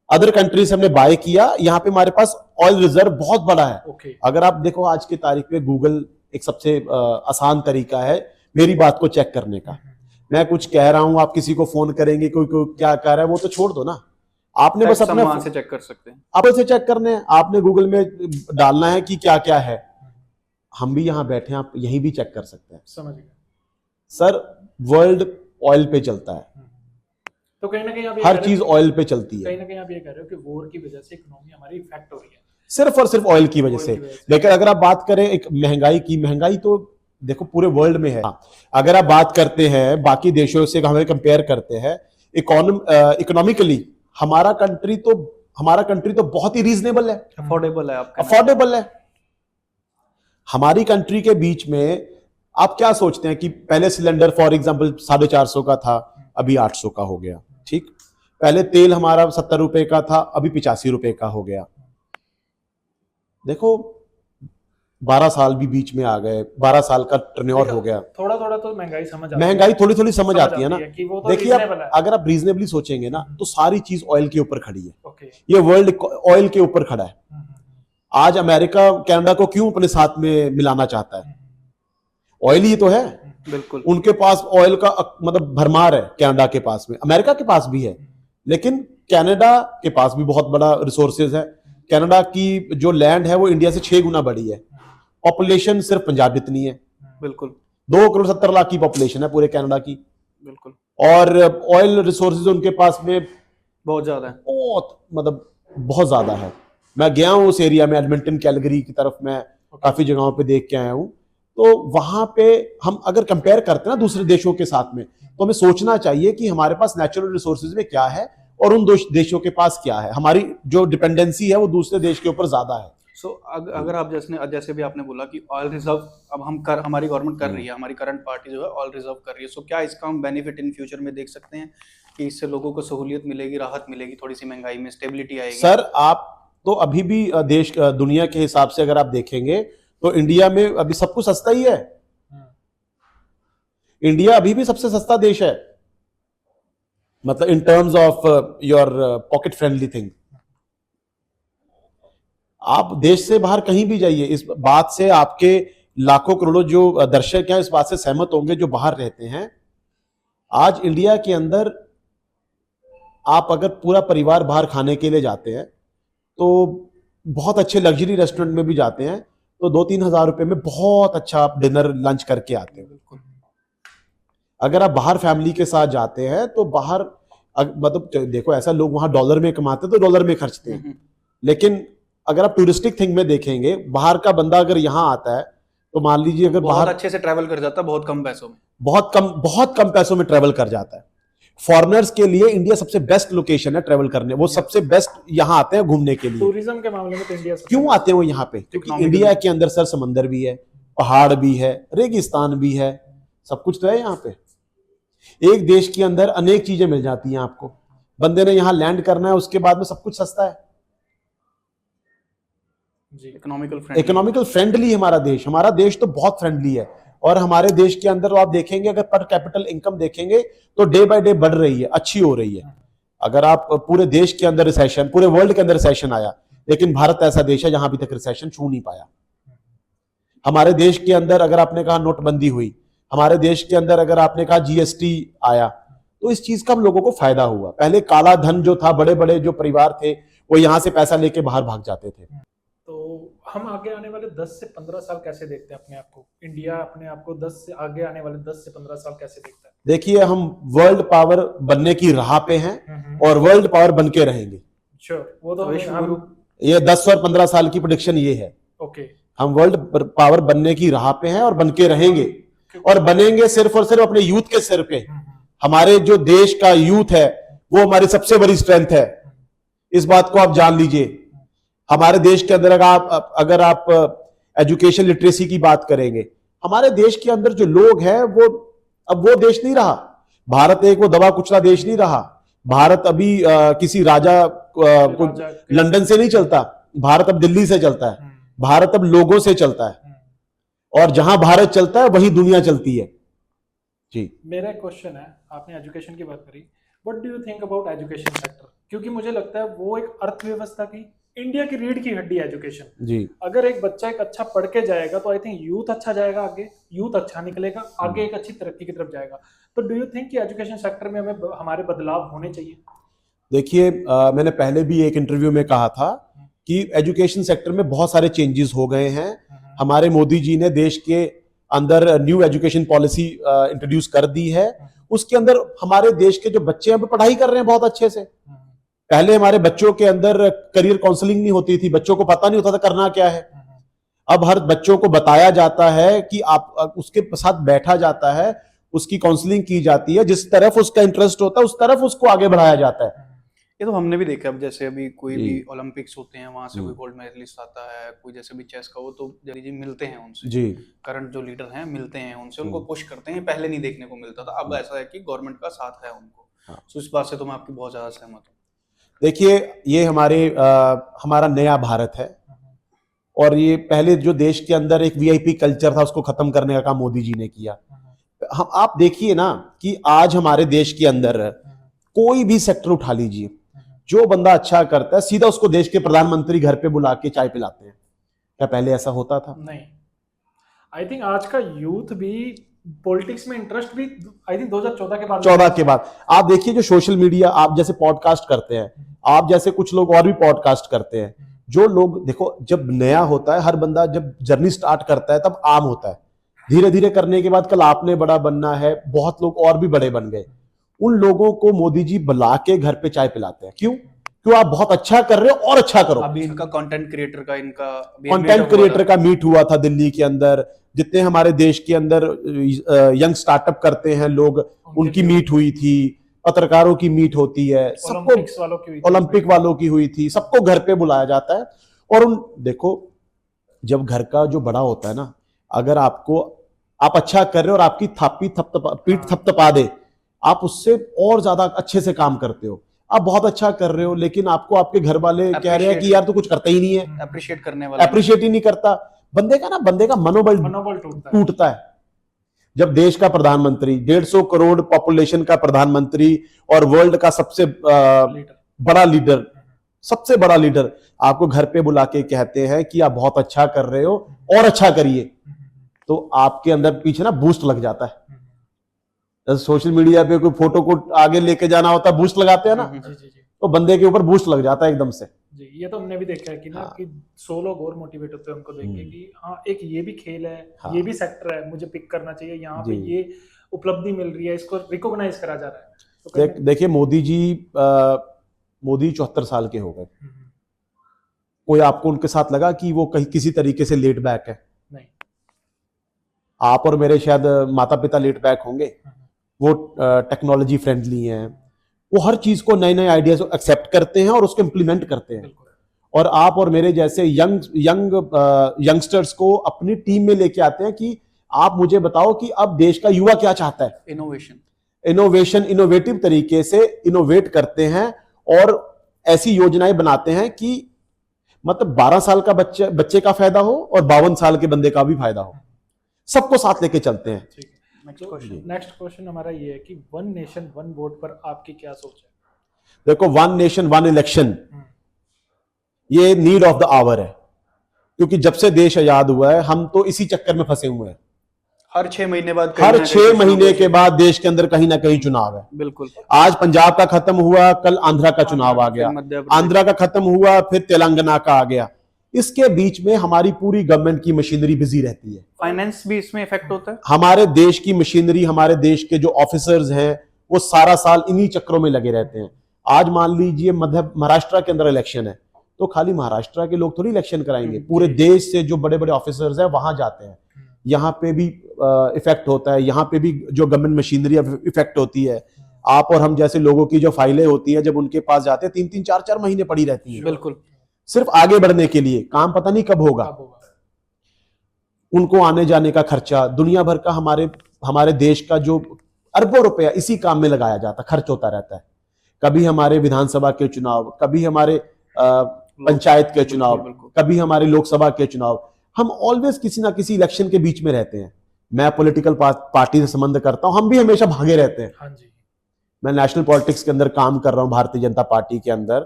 अदर कंट्रीज हमने बाय किया, यहां पे हमारे पास ऑयल रिजर्व बहुत बड़ा है। अगर आप देखो आज की तारीख में गूगल एक सबसे आसान तरीका है मेरी बात को चेक करने का। मैं कुछ कह रहा हूं, आप किसी को फोन करेंगे, कोई क्या कह रहा है वो तो छोड़ दो ना, आपने बस अपने वहां से चेक कर सकते हैं, आप से चेक करने हैं, आपने गूगल में डालना है कि क्या क्या है। हम भी यहां बैठे हैं, आप यहीं भी चेक कर सकते हैं। समझ गए सर, वर्ल्ड ऑयल पे चलता है, तो कहीं ना कहीं आप हर चीज ऑयल पे चलती है। कहीं ना कहीं आप ये कह रहे हो कि वॉर की वजह से इकोनॉमी हमारी इफेक्ट हो रही है, सिर्फ और सिर्फ ऑयल की वजह से। लेकिन अगर आप बात करें एक महंगाई की, महंगाई तो देखो पूरे वर्ल्ड में है। अगर आप बात करते हैं बाकी देशों से, हमें कंपेयर करते हैं इकोनॉमिकली, हमारा कंट्री तो बहुत ही रीजनेबल है, अफोर्डेबल है। हमारी कंट्री के बीच में आप क्या सोचते हैं कि पहले सिलेंडर फॉर एग्जांपल 450 का था, अभी 800 का हो गया। ठीक, पहले तेल हमारा 70 रुपए का था, अभी 85 रुपए का हो गया। देखो 12 साल भी बीच में आ गए, 12 साल का टर्न्योर हो गया। थोड़ा थोड़ा तो महंगाई समझ आती है, महंगाई थोड़ी थोड़ी समझ आती है ना। तो देखिए अगर आप रीजनेबली सोचेंगे ना तो सारी चीज ऑयल के ऊपर खड़ी है। ये वर्ल्ड ऑयल के ऊपर खड़ा है। आज अमेरिका कनाडा को क्यों अपने साथ में मिलाना चाहता है? ऑयल ही तो है। बिल्कुल, उनके पास ऑयल का मतलब भरमार है, कनाडा के पास में, अमेरिका के पास भी है, लेकिन कनाडा के पास भी बहुत बड़ा रिसोर्सेज है। कनाडा की जो लैंड है वो इंडिया से 6 गुना बड़ी है। पॉपुलेशन सिर्फ पंजाब जितनी है। बिल्कुल, 2 करोड़ 70 लाख की पॉपुलेशन है पूरे कनाडा की। बिल्कुल, और ऑयल रिसोर्सेज उनके पास में बहुत ज्यादा है, बहुत ज्यादा है। मैं गया हूं उस एरिया में, एडमिंटन, कैलगरी की तरफ, मैं काफी जगहों पे देख के आया हूं। तो वहां पे हम अगर कंपेयर करते हैं ना दूसरे देशों के साथ में, तो हमें सोचना चाहिए कि हमारे पास नेचुरल रिसोर्सेज में क्या है और उन देशों के पास क्या है। हमारी जो डिपेंडेंसी है वो दूसरे देश के ऊपर ज्यादा है। अगर आप जैसे भी आपने बोला कि ऑयल रिजर्व अब हमारी गवर्नमेंट कर रही है, हमारी करंट पार्टी जो है ऑयल रिजर्व कर रही है, सो क्या इसका हम बेनिफिट इन फ्यूचर में देख सकते हैं कि इससे लोगों को सहूलियत मिलेगी, राहत मिलेगी, थोड़ी सी महंगाई में स्टेबिलिटी आएगी? सर आप तो अभी भी देश दुनिया के हिसाब से अगर आप देखेंगे तो इंडिया में अभी सब कुछ सस्ता ही है। इंडिया अभी भी सबसे सस्ता देश है, मतलब in terms of your pocket friendly thing. आप देश से बाहर कहीं भी जाइए, इस बात से आपके लाखों करोड़ों जो दर्शक हैं इस बात से सहमत होंगे जो बाहर रहते हैं। आज इंडिया के अंदर आप अगर पूरा परिवार बाहर खाने के लिए जाते हैं तो बहुत अच्छे लग्जरी रेस्टोरेंट में भी जाते हैं तो 2-3 हजार रुपए में बहुत अच्छा आप डिनर लंच करके आते हो। अगर आप बाहर फैमिली के साथ जाते हैं तो बाहर मतलब देखो ऐसा लोग वहां डॉलर में कमाते हैं तो डॉलर में खर्चते हैं, लेकिन अगर आप टूरिस्टिक थिंग में देखेंगे बाहर का बंदा अगर यहाँ आता है तो मान लीजिए अगर बहुत बाहर अच्छे से ट्रैवल कर जाता है, बहुत कम पैसों में, बहुत कम पैसों में ट्रेवल कर जाता है। फॉरेनर्स के लिए इंडिया सबसे बेस्ट लोकेशन है ट्रेवल करने, वो सबसे बेस्ट यहाँ आते हैं घूमने के लिए। टूरिज्म के मामले में तो इंडिया क्यों आते हैं वो यहाँ पे? क्योंकि इंडिया के अंदर सर समंदर भी है, पहाड़ भी है, रेगिस्तान भी है, सब कुछ तो है यहाँ पे। एक देश के अंदर अनेक चीजें मिल जाती हैं आपको, बंदे ने यहाँ लैंड करना है उसके बाद में सब कुछ सस्ता है। इकोनॉमिकल फ्रेंडली हमारा देश तो बहुत फ्रेंडली है। और हमारे देश के अंदर तो आप देखेंगे अगर पर कैपिटल इनकम देखेंगे तो डे बाय डे बढ़ रही है, अच्छी हो रही है। अगर आप पूरे देश के अंदर रिसेशन, पूरे वर्ल्ड के अंदर रिसेशन आया, लेकिन भारत ऐसा देश है जहां अभी तक रिसेशन छू नहीं पाया। हमारे देश के अंदर अगर आपने कहा नोटबंदी हुई, हमारे देश के अंदर अगर आपने कहा जीएसटी आया, तो इस चीज का हम लोगों को फायदा हुआ। पहले काला धन जो था, बड़े बड़े जो परिवार थे वो यहां से पैसा लेके बाहर भाग जाते थे। तो हम आगे आने वाले 10 से 15 साल कैसे देखते हैं अपने आप को? इंडिया अपने आप को 10 से आगे आने वाले 10 से 15 साल कैसे देखता है? देखिए हम वर्ल्ड पावर बनने की राह पे हैं और वर्ल्ड पावर बन के रहेंगे। श्योर, वो तो ये 10 और 15 साल की प्रेडिक्शन ये है। ओके, हम वर्ल्ड पावर बनने की राह पे हैं और बन के रहेंगे, और बनेंगे सिर्फ और सिर्फ अपने यूथ के सिर पे। हमारे जो देश का यूथ है वो हमारी सबसे बड़ी स्ट्रेंथ है, इस बात को आप जान लीजिए। हमारे देश के अंदर अगर आप एजुकेशन लिटरेसी की बात करेंगे, हमारे देश के अंदर जो लोग हैं वो अब वो देश नहीं रहा। भारत एक वो दबा कुचला देश नहीं रहा। भारत अभी किसी राजा लंदन से नहीं चलता, भारत अब दिल्ली से चलता है, भारत अब लोगों से चलता है, और जहां भारत चलता है वही दुनिया चलती है। जी, मेरा एक क्वेश्चन है, आपने एजुकेशन की बात करी, what do you think about education sector? क्योंकि मुझे लगता है वो एक अर्थव्यवस्था की, इंडिया की रीढ़ की हड्डी है एजुकेशन। जी, अगर एक बच्चा एक अच्छा पढ़ के जाएगा तो आई थिंक यूथ अच्छा जाएगा, आगे यूथ अच्छा निकलेगा, आगे एक अच्छी तरक्की की तरफ जाएगा। तो डू यू थिंक कि एजुकेशन सेक्टर में हमें हमारे बदलाव होने चाहिए? देखिए मैंने पहले भी एक इंटरव्यू में कहा था कि एजुकेशन सेक्टर में बहुत सारे चेंजेस हो गए हैं। हमारे मोदी जी ने देश के अंदर न्यू एजुकेशन पॉलिसी इंट्रोड्यूस कर दी है। उसके अंदर हमारे देश के जो बच्चे हैं वो पढ़ाई कर रहे हैं बहुत अच्छे से। पहले हमारे बच्चों के अंदर करियर काउंसलिंग नहीं होती थी, बच्चों को पता नहीं होता था करना क्या है। अब हर बच्चों को बताया जाता है कि आप उसके साथ बैठा जाता है, उसकी काउंसलिंग की जाती है, जिस तरफ उसका इंटरेस्ट होता है उस तरफ उसको आगे बढ़ाया जाता है। ये तो हमने भी देखा। अब जैसे अभी कोई भी ओलंपिक्स होते हैं, वहां से कोई गोल्ड मेडलिस्ट आता है, कोई जैसे भी चेस का हो, तो जी मिलते हैं उनसे, जी करंट जो लीडर हैं मिलते हैं उनसे, उनको पुश करते हैं। पहले नहीं देखने को मिलता था, अब ऐसा है कि गवर्नमेंट का साथ है उनको। तो इस बात से तो मैं आपकी बहुत ज्यादा सहमत हूँ। देखिए ये हमारा नया भारत है, और ये पहले जो देश के अंदर एक वीआईपी कल्चर था उसको खत्म करने का काम मोदी जी ने किया। हम आप देखिए ना कि आज हमारे देश के अंदर कोई भी सेक्टर उठा लीजिए, जो बंदा अच्छा करता है सीधा उसको देश के प्रधानमंत्री घर पे बुला के चाय पिलाते हैं। क्या पहले ऐसा होता था? नहीं। आई थिंक आज का यूथ भी पॉलिटिक्स में इंटरेस्ट भी आई थिंक 2014 के बाद आप देखिए जो सोशल मीडिया, आप जैसे पॉडकास्ट करते हैं, आप जैसे कुछ लोग और भी पॉडकास्ट करते हैं, जो लोग देखो जब नया होता है, हर बंदा जब जर्नी स्टार्ट करता है तब आम होता है। धीरे धीरे करने के बाद कल आपने बड़ा बनना है, बहुत लोग और भी बड़े बन गए। उन लोगों को मोदी जी बुला के घर पे चाय पिलाते हैं। क्यों आप बहुत अच्छा कर रहे हो और अच्छा करो। अभी इनका कंटेंट क्रिएटर का मीट हुआ था दिल्ली के अंदर। जितने हमारे देश के अंदर यंग स्टार्टअप करते हैं लोग, उनकी मीट हुई थी, पत्रकारों की मीट होती है, सबको ओलंपिक वालों की हुई थी, सबको घर पे बुलाया जाता है। और देखो जब घर का जो बड़ा होता है ना, अगर आप अच्छा कर रहे हो और आपकी पीठ थपथपा दे, आप उससे और ज्यादा अच्छे से काम करते हो, आप बहुत अच्छा कर रहे हो, लेकिन आपको आपके घर वाले कह रहे हैं कि यार तू कुछ करता ही नहीं है, अप्रिशिएट करने वाला अप्रिशिएट ही नहीं करता, बंदे का मनोबल टूटता है। जब देश का प्रधानमंत्री, 150 करोड़ पॉपुलेशन का प्रधानमंत्री और वर्ल्ड का सबसे बड़ा लीडर आपको घर पे बुला के कहते हैं कि आप बहुत अच्छा कर रहे हो और अच्छा करिए, तो आपके अंदर पीछे ना बूस्ट लग जाता है। सोशल मीडिया पे कोई फोटो को आगे लेके जाना होता है, बूस्ट लगाते हैं ना, तो बंदे के ऊपर बूस्ट लग जाता है एकदम से। जी, ये तो हमने भी देखा है कि ना कि 100 लोग और मोटिवेट होते हैं उनको देख के कि हाँ एक ये भी खेल है, ये भी सेक्टर है, मुझे पिक करना चाहिए, यहाँ पे ये उपलब्धि मिल रही है, इसको रिकॉग्नाइज करा जा रहा है। देखिए मोदी 74 साल के हो गए, कोई आपको उनके साथ लगा कि वो कहीं किसी तरीके से लेट बैक है? नहीं। आप और मेरे शायद माता पिता लेट बैक होंगे, वो टेक्नोलॉजी फ्रेंडली हैं, वो हर चीज को नए नए आइडियाज एक्सेप्ट करते हैं और उसको इम्प्लीमेंट करते हैं। और आप और मेरे जैसे यंगस्टर्स को अपनी टीम में लेके आते हैं कि आप मुझे बताओ कि अब देश का युवा क्या चाहता है। इनोवेटिव तरीके से इनोवेट करते हैं और ऐसी योजनाएं बनाते हैं कि मतलब 12 साल का बच्चे का फायदा हो और 52 साल के बंदे का भी फायदा हो, सबको साथ लेके चलते हैं। नेक्स्ट क्वेश्चन हमारा ये है कि वन नेशन वन वोट पर आपकी क्या सोच है? देखो, वन नेशन वन इलेक्शन ये नीड ऑफ द आवर है, क्योंकि जब से देश आजाद हुआ है हम तो इसी चक्कर में फंसे हुए हैं। हर 6 महीने बाद के बाद देश के अंदर कहीं ना कहीं चुनाव है। बिल्कुल। आज पंजाब का खत्म हुआ, कल आंध्रा का चुनाव आ गया, आंध्रा का खत्म हुआ, फिर तेलंगाना का आ गया। इसके बीच में हमारी पूरी गवर्नमेंट की मशीनरी बिजी रहती है। फाइनेंस भी इसमें इफेक्ट होता है। हमारे देश की मशीनरी, हमारे देश के जो ऑफिसर्स हैं वो सारा साल इन्हीं चक्रों में लगे रहते हैं। आज मान लीजिए महाराष्ट्र के अंदर इलेक्शन है, तो खाली महाराष्ट्र के लोग थोड़ी इलेक्शन कराएंगे, पूरे देश से जो बड़े बड़े ऑफिसर्स हैं वहां जाते हैं। यहाँ पे भी इफेक्ट होता है, यहाँ पे भी जो गवर्नमेंट मशीनरी इफेक्ट होती है। आप और हम जैसे लोगों की जो फाइलें होती हैं, जब उनके पास जाते हैं 3-3, 4-4 महीने पड़ी रहती हैं। बिल्कुल। सिर्फ आगे बढ़ने के लिए, काम पता नहीं कब होगा। उनको आने जाने का खर्चा, दुनिया भर का हमारे देश का जो अरबों रुपया इसी काम में लगाया जाता, खर्च होता रहता है। कभी हमारे विधानसभा के चुनाव, कभी हमारे पंचायत के चुनाव, कभी हमारे लोकसभा के चुनाव, हम ऑलवेज किसी ना किसी इलेक्शन के बीच में रहते हैं। मैं पॉलिटिकल पार्टी से संबंध करता हूं, हम भी हमेशा भागे रहते हैं। हाँ जी। मैं नेशनल पॉलिटिक्स के अंदर काम कर रहा हूं, भारतीय जनता पार्टी के अंदर,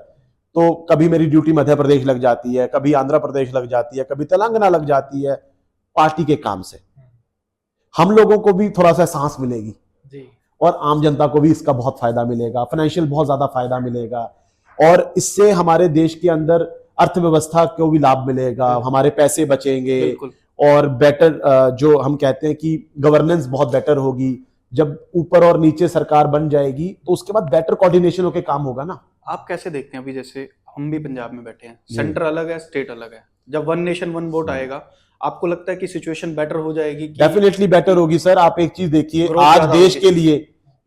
तो कभी मेरी ड्यूटी मध्य प्रदेश लग जाती है, कभी आंध्र प्रदेश लग जाती है, कभी तेलंगाना लग जाती है। पार्टी के काम से हम लोगों को भी थोड़ा सा सांस मिलेगी जी, और आम जनता को भी इसका बहुत फायदा मिलेगा, फाइनेंशियल बहुत ज्यादा फायदा मिलेगा, और इससे हमारे देश के अंदर अर्थव्यवस्था को भी लाभ मिलेगा, हमारे पैसे बचेंगे और बेटर जो हम कहते हैं कि गवर्नेंस बहुत बेटर होगी। जब ऊपर और नीचे सरकार बन जाएगी तो उसके बाद बेटर कोऑर्डिनेशन होके काम होगा ना। आप कैसे देखते हैं, अभी जैसे हम भी पंजाब में बैठे हैं, सेंटर अलग है, स्टेट अलग है, जब वन नेशन वन वोट आएगा आपको लगता है कि सिचुएशन बेटर हो जाएगी? डेफिनेटली बेटर होगी सर। आप एक चीज देखिए, आज देश के लिए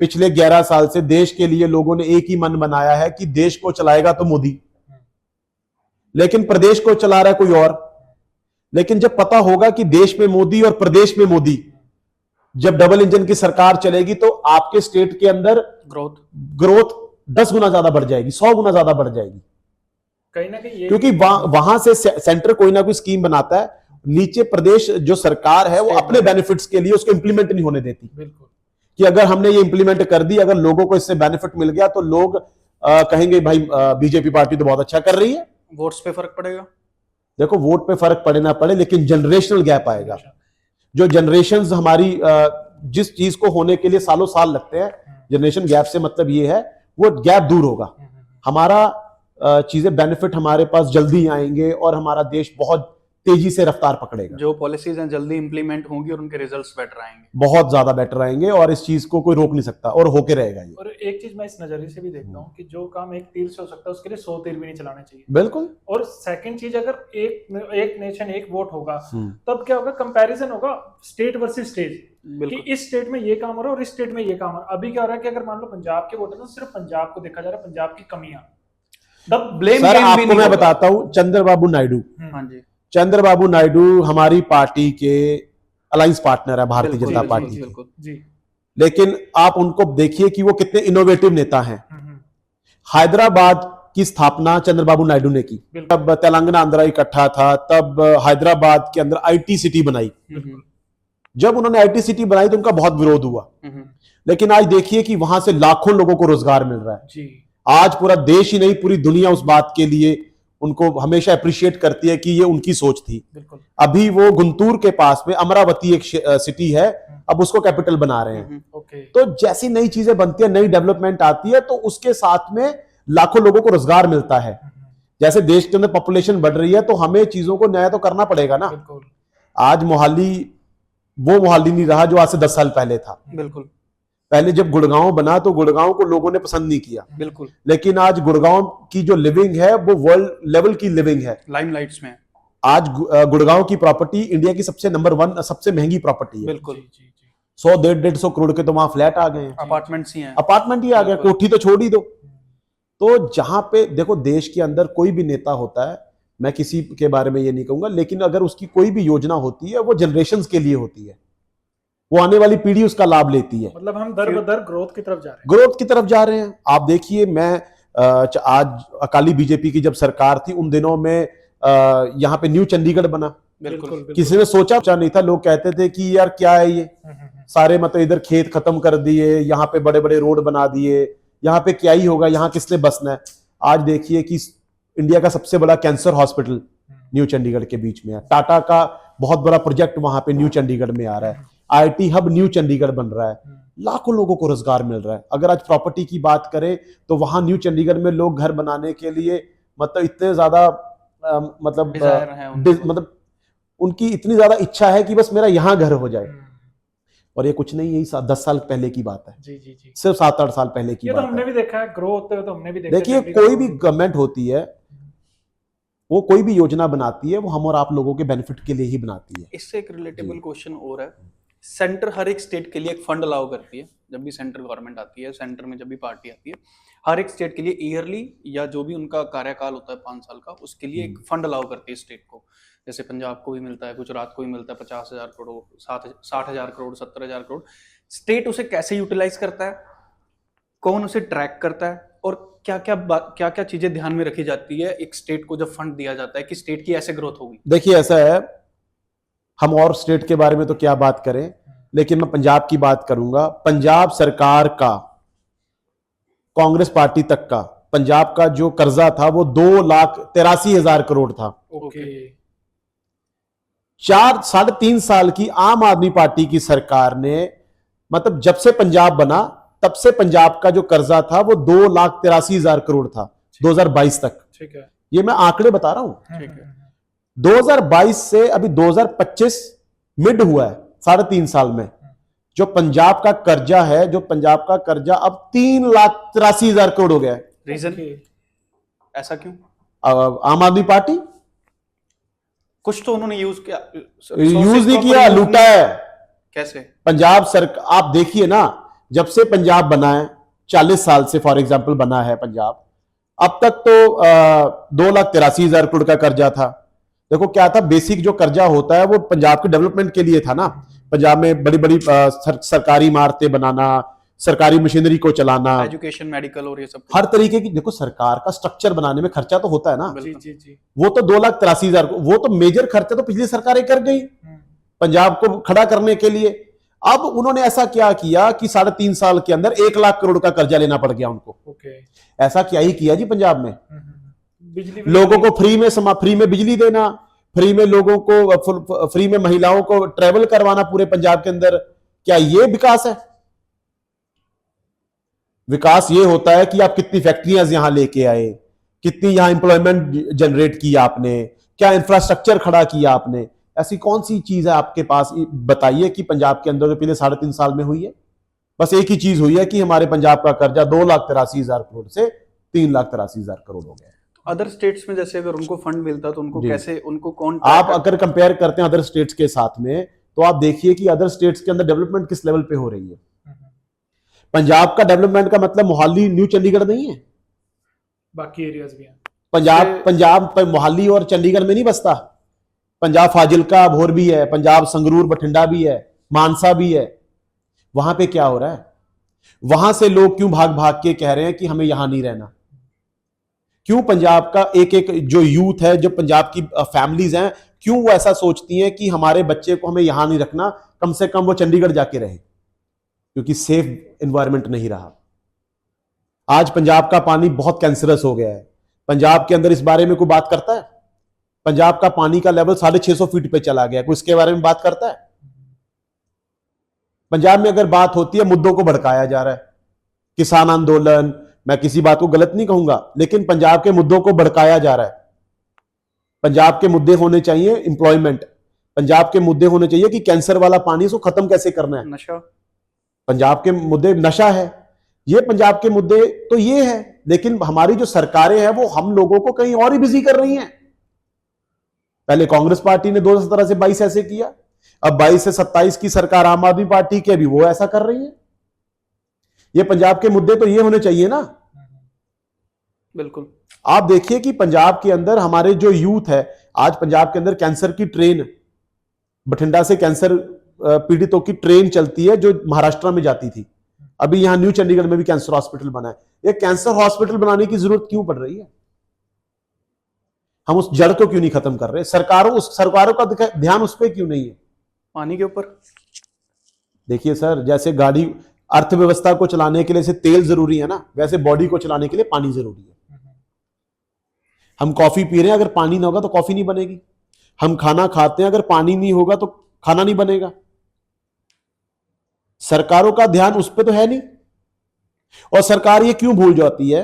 पिछले 11 साल से देश के लिए लोगों ने एक ही मन बनाया है कि देश को चलाएगा तो मोदी, लेकिन प्रदेश को चला रहा है कोई और। लेकिन जब पता होगा कि देश में मोदी और प्रदेश में मोदी, जब डबल इंजन की सरकार चलेगी तो आपके स्टेट के अंदर ग्रोथ 10 गुना ज्यादा बढ़ जाएगी, 100 गुना ज्यादा बढ़ जाएगी। कहीं ना कहीं क्योंकि वहां से सेंटर कोई ना कोई स्कीम बनाता है, नीचे प्रदेश जो सरकार है वो अपने बेनिफिट्स के लिए उसको इंप्लीमेंट नहीं होने देती। बिल्कुल, कि अगर हमने ये इंप्लीमेंट कर दी, अगर लोगों को इससे बेनिफिट मिल गया तो लोग कहेंगे भाई बीजेपी पार्टी तो बहुत अच्छा कर रही है। वोट्स पे फर्क पड़ेगा? देखो, वोट पे फर्क पड़े ना पड़े, लेकिन जनरेशनल गैप आएगा। जो जनरेशंस हमारी जिस चीज को होने के लिए सालों साल लगते हैं, जनरेशन गैप से मतलब ये है वो गैप दूर होगा, हमारा चीजें बेनिफिट हमारे पास जल्दी आएंगे और हमारा देश बहुत तेजी से रफ्तार पकड़ेगा। जो पॉलिसीज हैं जल्दी इंप्लीमेंट होंगी और उनके रिजल्ट्स बेटर आएंगे, बहुत ज्यादा बेटर आएंगे, और इस चीज को कोई रोक नहीं सकता और होके रहेगा ये। और एक चीज मैं इस नजरिए से भी देखता हूँ कि जो काम एक तीर से हो सकता है उसके लिए 100 तीर भी नहीं चलाने चाहिए। बिल्कुल। और सेकंड चीज, अगर एक नेशन एक वोट होगा तब क्या होगा, कंपैरिजन होगा स्टेट वर्सेस स्टेट, कि इस स्टेट में ये काम हो रहा है और इस स्टेट में ये काम हो रहा है। अभी क्या हो रहा है कि अगर मान लो पंजाब के वोटर तो सिर्फ पंजाब को देखा जा रहा है, पंजाब की कमियां। सर आपको मैं बताता हूँ, चंद्रबाबू नायडू, हाँ जी, चंद्रबाबू नायडू हमारी पार्टी के अलायंस पार्टनर है, भारतीय जनता पार्टी जी। लेकिन आप उनको देखिए कि वो कितने इनोवेटिव नेता हैं। हैदराबाद की स्थापना चंद्रबाबू नायडू ने की। तब तेलंगाना आंध्रा इकट्ठा था, तब हैदराबाद के अंदर आईटी सिटी बनाई। जब उन्होंने आईटी सिटी बनाई तो उनका बहुत विरोध हुआ, लेकिन आज देखिए कि वहां से लाखों लोगों को रोजगार मिल रहा है जी। आज पूरा देश ही नहीं, पूरी दुनिया उस बात के लिए उनको हमेशा अप्रिशिएट करती है कि ये उनकी सोच थी। अभी वो गुंटूर के पास में अमरावती एक सिटी है, अब उसको कैपिटल बना रहे हैं। तो जैसी नई चीजें बनती है, नई डेवलपमेंट आती है, तो उसके साथ में लाखों लोगों को रोजगार मिलता है। जैसे देश के अंदर पॉपुलेशन बढ़ रही है, तो हमें चीजों को नया तो करना पड़ेगा ना। आज मोहाली वो मोहाली नहीं रहा जो आज से 10 साल पहले था। बिल्कुल। पहले जब गुड़गांव बना तो गुड़गांव को लोगों ने पसंद नहीं किया। बिल्कुल। लेकिन आज गुड़गांव की जो लिविंग है वो वर्ल्ड लेवल की लिविंग है, लाइमलाइट्स में। आज गुड़गांव की प्रॉपर्टी इंडिया की सबसे नंबर 1 सबसे महंगी प्रॉपर्टी है। बिल्कुल। 100-150 करोड़ के तो वहां फ्लैट आ गए हैं, अपार्टमेंट्स ही हैं, अपार्टमेंट ही आ गया, कोठी तो छोड़ ही दो। तो जहां पे देखो देश के अंदर कोई भी नेता होता है, मैं किसी के बारे में ये नहीं कहूंगा, लेकिन अगर उसकी कोई भी योजना होती है वो जनरेशंस के लिए होती है, वो आने वाली पीढ़ी उसका लाभ लेती है। मतलब हम दर बदर ग्रोथ की तरफ जा रहे हैं, ग्रोथ की तरफ जा रहे हैं। आप देखिए, मैं आज अकाली बीजेपी की जब सरकार थी उन दिनों में यहाँ पे न्यू चंडीगढ़ बना। बिल्कुल। किसी ने सोचा नहीं था, लोग कहते थे कि यार क्या है ये, सारे मतलब इधर खेत खत्म कर दिए, यहाँ पे बड़े बड़े रोड बना दिए, यहाँ पे क्या ही होगा, यहाँ किसने बसना है। आज देखिए कि इंडिया का सबसे बड़ा कैंसर हॉस्पिटल न्यू चंडीगढ़ के बीच में है, टाटा का बहुत बड़ा प्रोजेक्ट वहां पे न्यू चंडीगढ़ में आ रहा है, आईटी हब न्यू चंडीगढ़ बन रहा है, लाखों लोगों को रोजगार मिल रहा है। अगर आज प्रॉपर्टी की बात करें तो वहां न्यू चंडीगढ़ में लोग घर बनाने के लिए मतलब इतने ज्यादा मतलब उनकी इतनी ज्यादा इच्छा है कि बस मेरा यहां घर हो जाए। और ये कुछ नहीं, यही 10 साल पहले की बात है। जी जी जी। सिर्फ 7-8 साल पहले की बात है। हमने भी देखा है, ग्रो होते हुए तो हमने भी देखा। देखिए, कोई भी गवर्नमेंट होती है, वो कोई भी योजना बनाती है, वो हम और आप लोगों के बेनिफिट के लिए ही बनाती है। इससे एक रिलेटेबल क्वेश्चन और है, सेंटर हर एक स्टेट के लिए एक फंड अलाउ करती है। जब भी सेंट्रल गवर्नमेंट आती है, सेंटर में जब भी पार्टी आती है, हर एक स्टेट के लिए ईयरली या जो भी उनका कार्यकाल होता है 5 साल का, उसके लिए एक फंड अलाउ करती है स्टेट को। जैसे पंजाब को भी मिलता है, गुजरात को भी मिलता है 50,000 करोड़, 60,000 करोड़, 70,000 करोड़। स्टेट उसे कैसे यूटिलाइज करता है, कौन उसे ट्रैक करता है, और क्या क्या चीजें ध्यान में रखी जाती है एक स्टेट को जब फंड दिया जाता है कि स्टेट की ऐसे ग्रोथ होगी। देखिए, ऐसा है, हम और स्टेट के बारे में तो क्या बात करें, लेकिन मैं पंजाब की बात करूंगा। पंजाब सरकार का, कांग्रेस पार्टी तक का, पंजाब का जो कर्जा था वो 2,83,000 करोड़ था। ओके। 3.5 साल की आम आदमी पार्टी की सरकार ने, मतलब जब से पंजाब बना तब से पंजाब का जो कर्जा था वो 2,83,000 करोड़ था 2022 तक। ठीक है, ये मैं आंकड़े बता रहा हूं। ठीक है। 2022 से अभी 2025 मिड हुआ है, 3.5 साल में जो पंजाब का कर्जा है, जो पंजाब का कर्जा अब 3,83,000 करोड़ हो गया है। रीजन ऐसा क्यों? आम आदमी पार्टी, कुछ तो उन्होंने यूज नहीं किया, लूटा है। कैसे? पंजाब सरकार, आप देखिए ना, जब से पंजाब बना है, 40 साल से फॉर एग्जांपल बना है पंजाब, अब तक तो 2,83,000 करोड़ का कर्जा था। देखो क्या था, बेसिक जो कर्जा होता है वो पंजाब के डेवलपमेंट के लिए था ना। पंजाब में बड़ी बड़ी सरकारी इमारतें बनाना, सरकारी मशीनरी को चलाना, एजुकेशन, मेडिकल और ये सब, हर तरीके की, देखो सरकार का स्ट्रक्चर बनाने में खर्चा तो होता है ना। जी जी जी। वो तो 2,83,000, वो तो मेजर खर्चा तो पिछली सरकारें कर गई पंजाब को खड़ा करने के लिए। अब उन्होंने ऐसा क्या किया कि 3.5 साल के अंदर 1 लाख करोड़ का कर्जा लेना पड़ गया उनको। ऐसा क्या ही किया जी पंजाब में, लोगों को फ्री में बिजली देना, फ्री में लोगों को, फ्री में महिलाओं को ट्रेवल करवाना पूरे पंजाब के अंदर, क्या ये विकास है? विकास ये होता है कि आप कितनी फैक्ट्रियां यहां लेके आए, कितनी यहां एम्प्लॉयमेंट जनरेट की आपने, क्या इंफ्रास्ट्रक्चर खड़ा किया आपने। ऐसी कौन सी चीज है आपके पास, बताइए कि पंजाब के अंदर पिछले 3.5 साल में हुई है? बस एक ही चीज हुई है कि हमारे पंजाब का कर्जा 2,83,000 करोड़ से 3,83,000 करोड़ हो गया। अदर स्टेट्स में जैसे अगर उनको फंड मिलता तो उनको कैसे, उनको कौन, आप अगर कंपेयर करते हैं अदर स्टेट्स के साथ में, तो आप देखिए कि अदर स्टेट्स के अंदर डेवलपमेंट किस लेवल पे हो रही है। पंजाब का डेवलपमेंट का मतलब मोहाली न्यू चंडीगढ़ नहीं है, बाकी एरियाज भी हैं। पंजाब मोहाली और चंडीगढ़ में नहीं बसता। पंजाब फाजिलका, भोर भी है, पंजाब संगरूर बठिंडा भी है, मानसा भी है। वहां पे क्या हो रहा है? वहां से लोग क्यों भाग भाग के कह रहे हैं कि हमें यहां नहीं रहना? क्यों पंजाब का एक एक जो यूथ है, जो पंजाब की फैमिलीज हैं, क्यों वो ऐसा सोचती हैं कि हमारे बच्चे को हमें यहां नहीं रखना, कम से कम वो चंडीगढ़ जाके रहे? क्योंकि सेफ एनवायरनमेंट नहीं रहा। आज पंजाब का पानी बहुत कैंसरस हो गया है। पंजाब के अंदर इस बारे में कोई बात करता है? पंजाब का पानी का लेवल 650 फीट पे चला गया, कोई इसके बारे में बात करता है? पंजाब में अगर बात होती है, मुद्दों को भड़काया जा रहा है। किसान आंदोलन, मैं किसी बात को गलत नहीं कहूंगा, लेकिन पंजाब के मुद्दों को भड़काया जा रहा है। पंजाब के मुद्दे होने चाहिए एम्प्लॉयमेंट, पंजाब के मुद्दे होने चाहिए कि कैंसर वाला पानी इसको खत्म कैसे करना है। नशा, पंजाब के मुद्दे नशा है, ये पंजाब के मुद्दे तो ये है। लेकिन हमारी जो सरकारें हैं वो हम लोगों को कहीं और ही बिजी कर रही हैं। पहले कांग्रेस पार्टी ने 2017 से 22 ऐसे किया, अब 22 से 27 की सरकार आम आदमी पार्टी की, अभी वो ऐसा कर रही है। ये पंजाब के मुद्दे तो ये होने चाहिए ना। बिल्कुल। आप देखिए कि पंजाब के अंदर हमारे जो यूथ है, आज पंजाब के अंदर कैंसर की ट्रेन, बठिंडा से कैंसर पीड़ितों की ट्रेन चलती है जो महाराष्ट्र में जाती थी। अभी यहां न्यू चंडीगढ़ में भी कैंसर हॉस्पिटल बना है। ये कैंसर हॉस्पिटल बनाने की जरूरत क्यों पड़ रही है? हम उस जड़ को क्यों नहीं खत्म कर रहे? सरकारों का ध्यान उस पर क्यों नहीं है? पानी के ऊपर देखिए सर, जैसे गाड़ी अर्थव्यवस्था को चलाने के लिए से तेल जरूरी है ना, वैसे बॉडी को चलाने के लिए पानी जरूरी है। हम कॉफी पी रहे हैं, अगर पानी ना होगा तो कॉफी नहीं बनेगी। हम खाना खाते हैं, अगर पानी नहीं होगा तो खाना नहीं बनेगा। सरकारों का ध्यान उस पर तो है नहीं। और सरकार ये क्यों भूल जाती है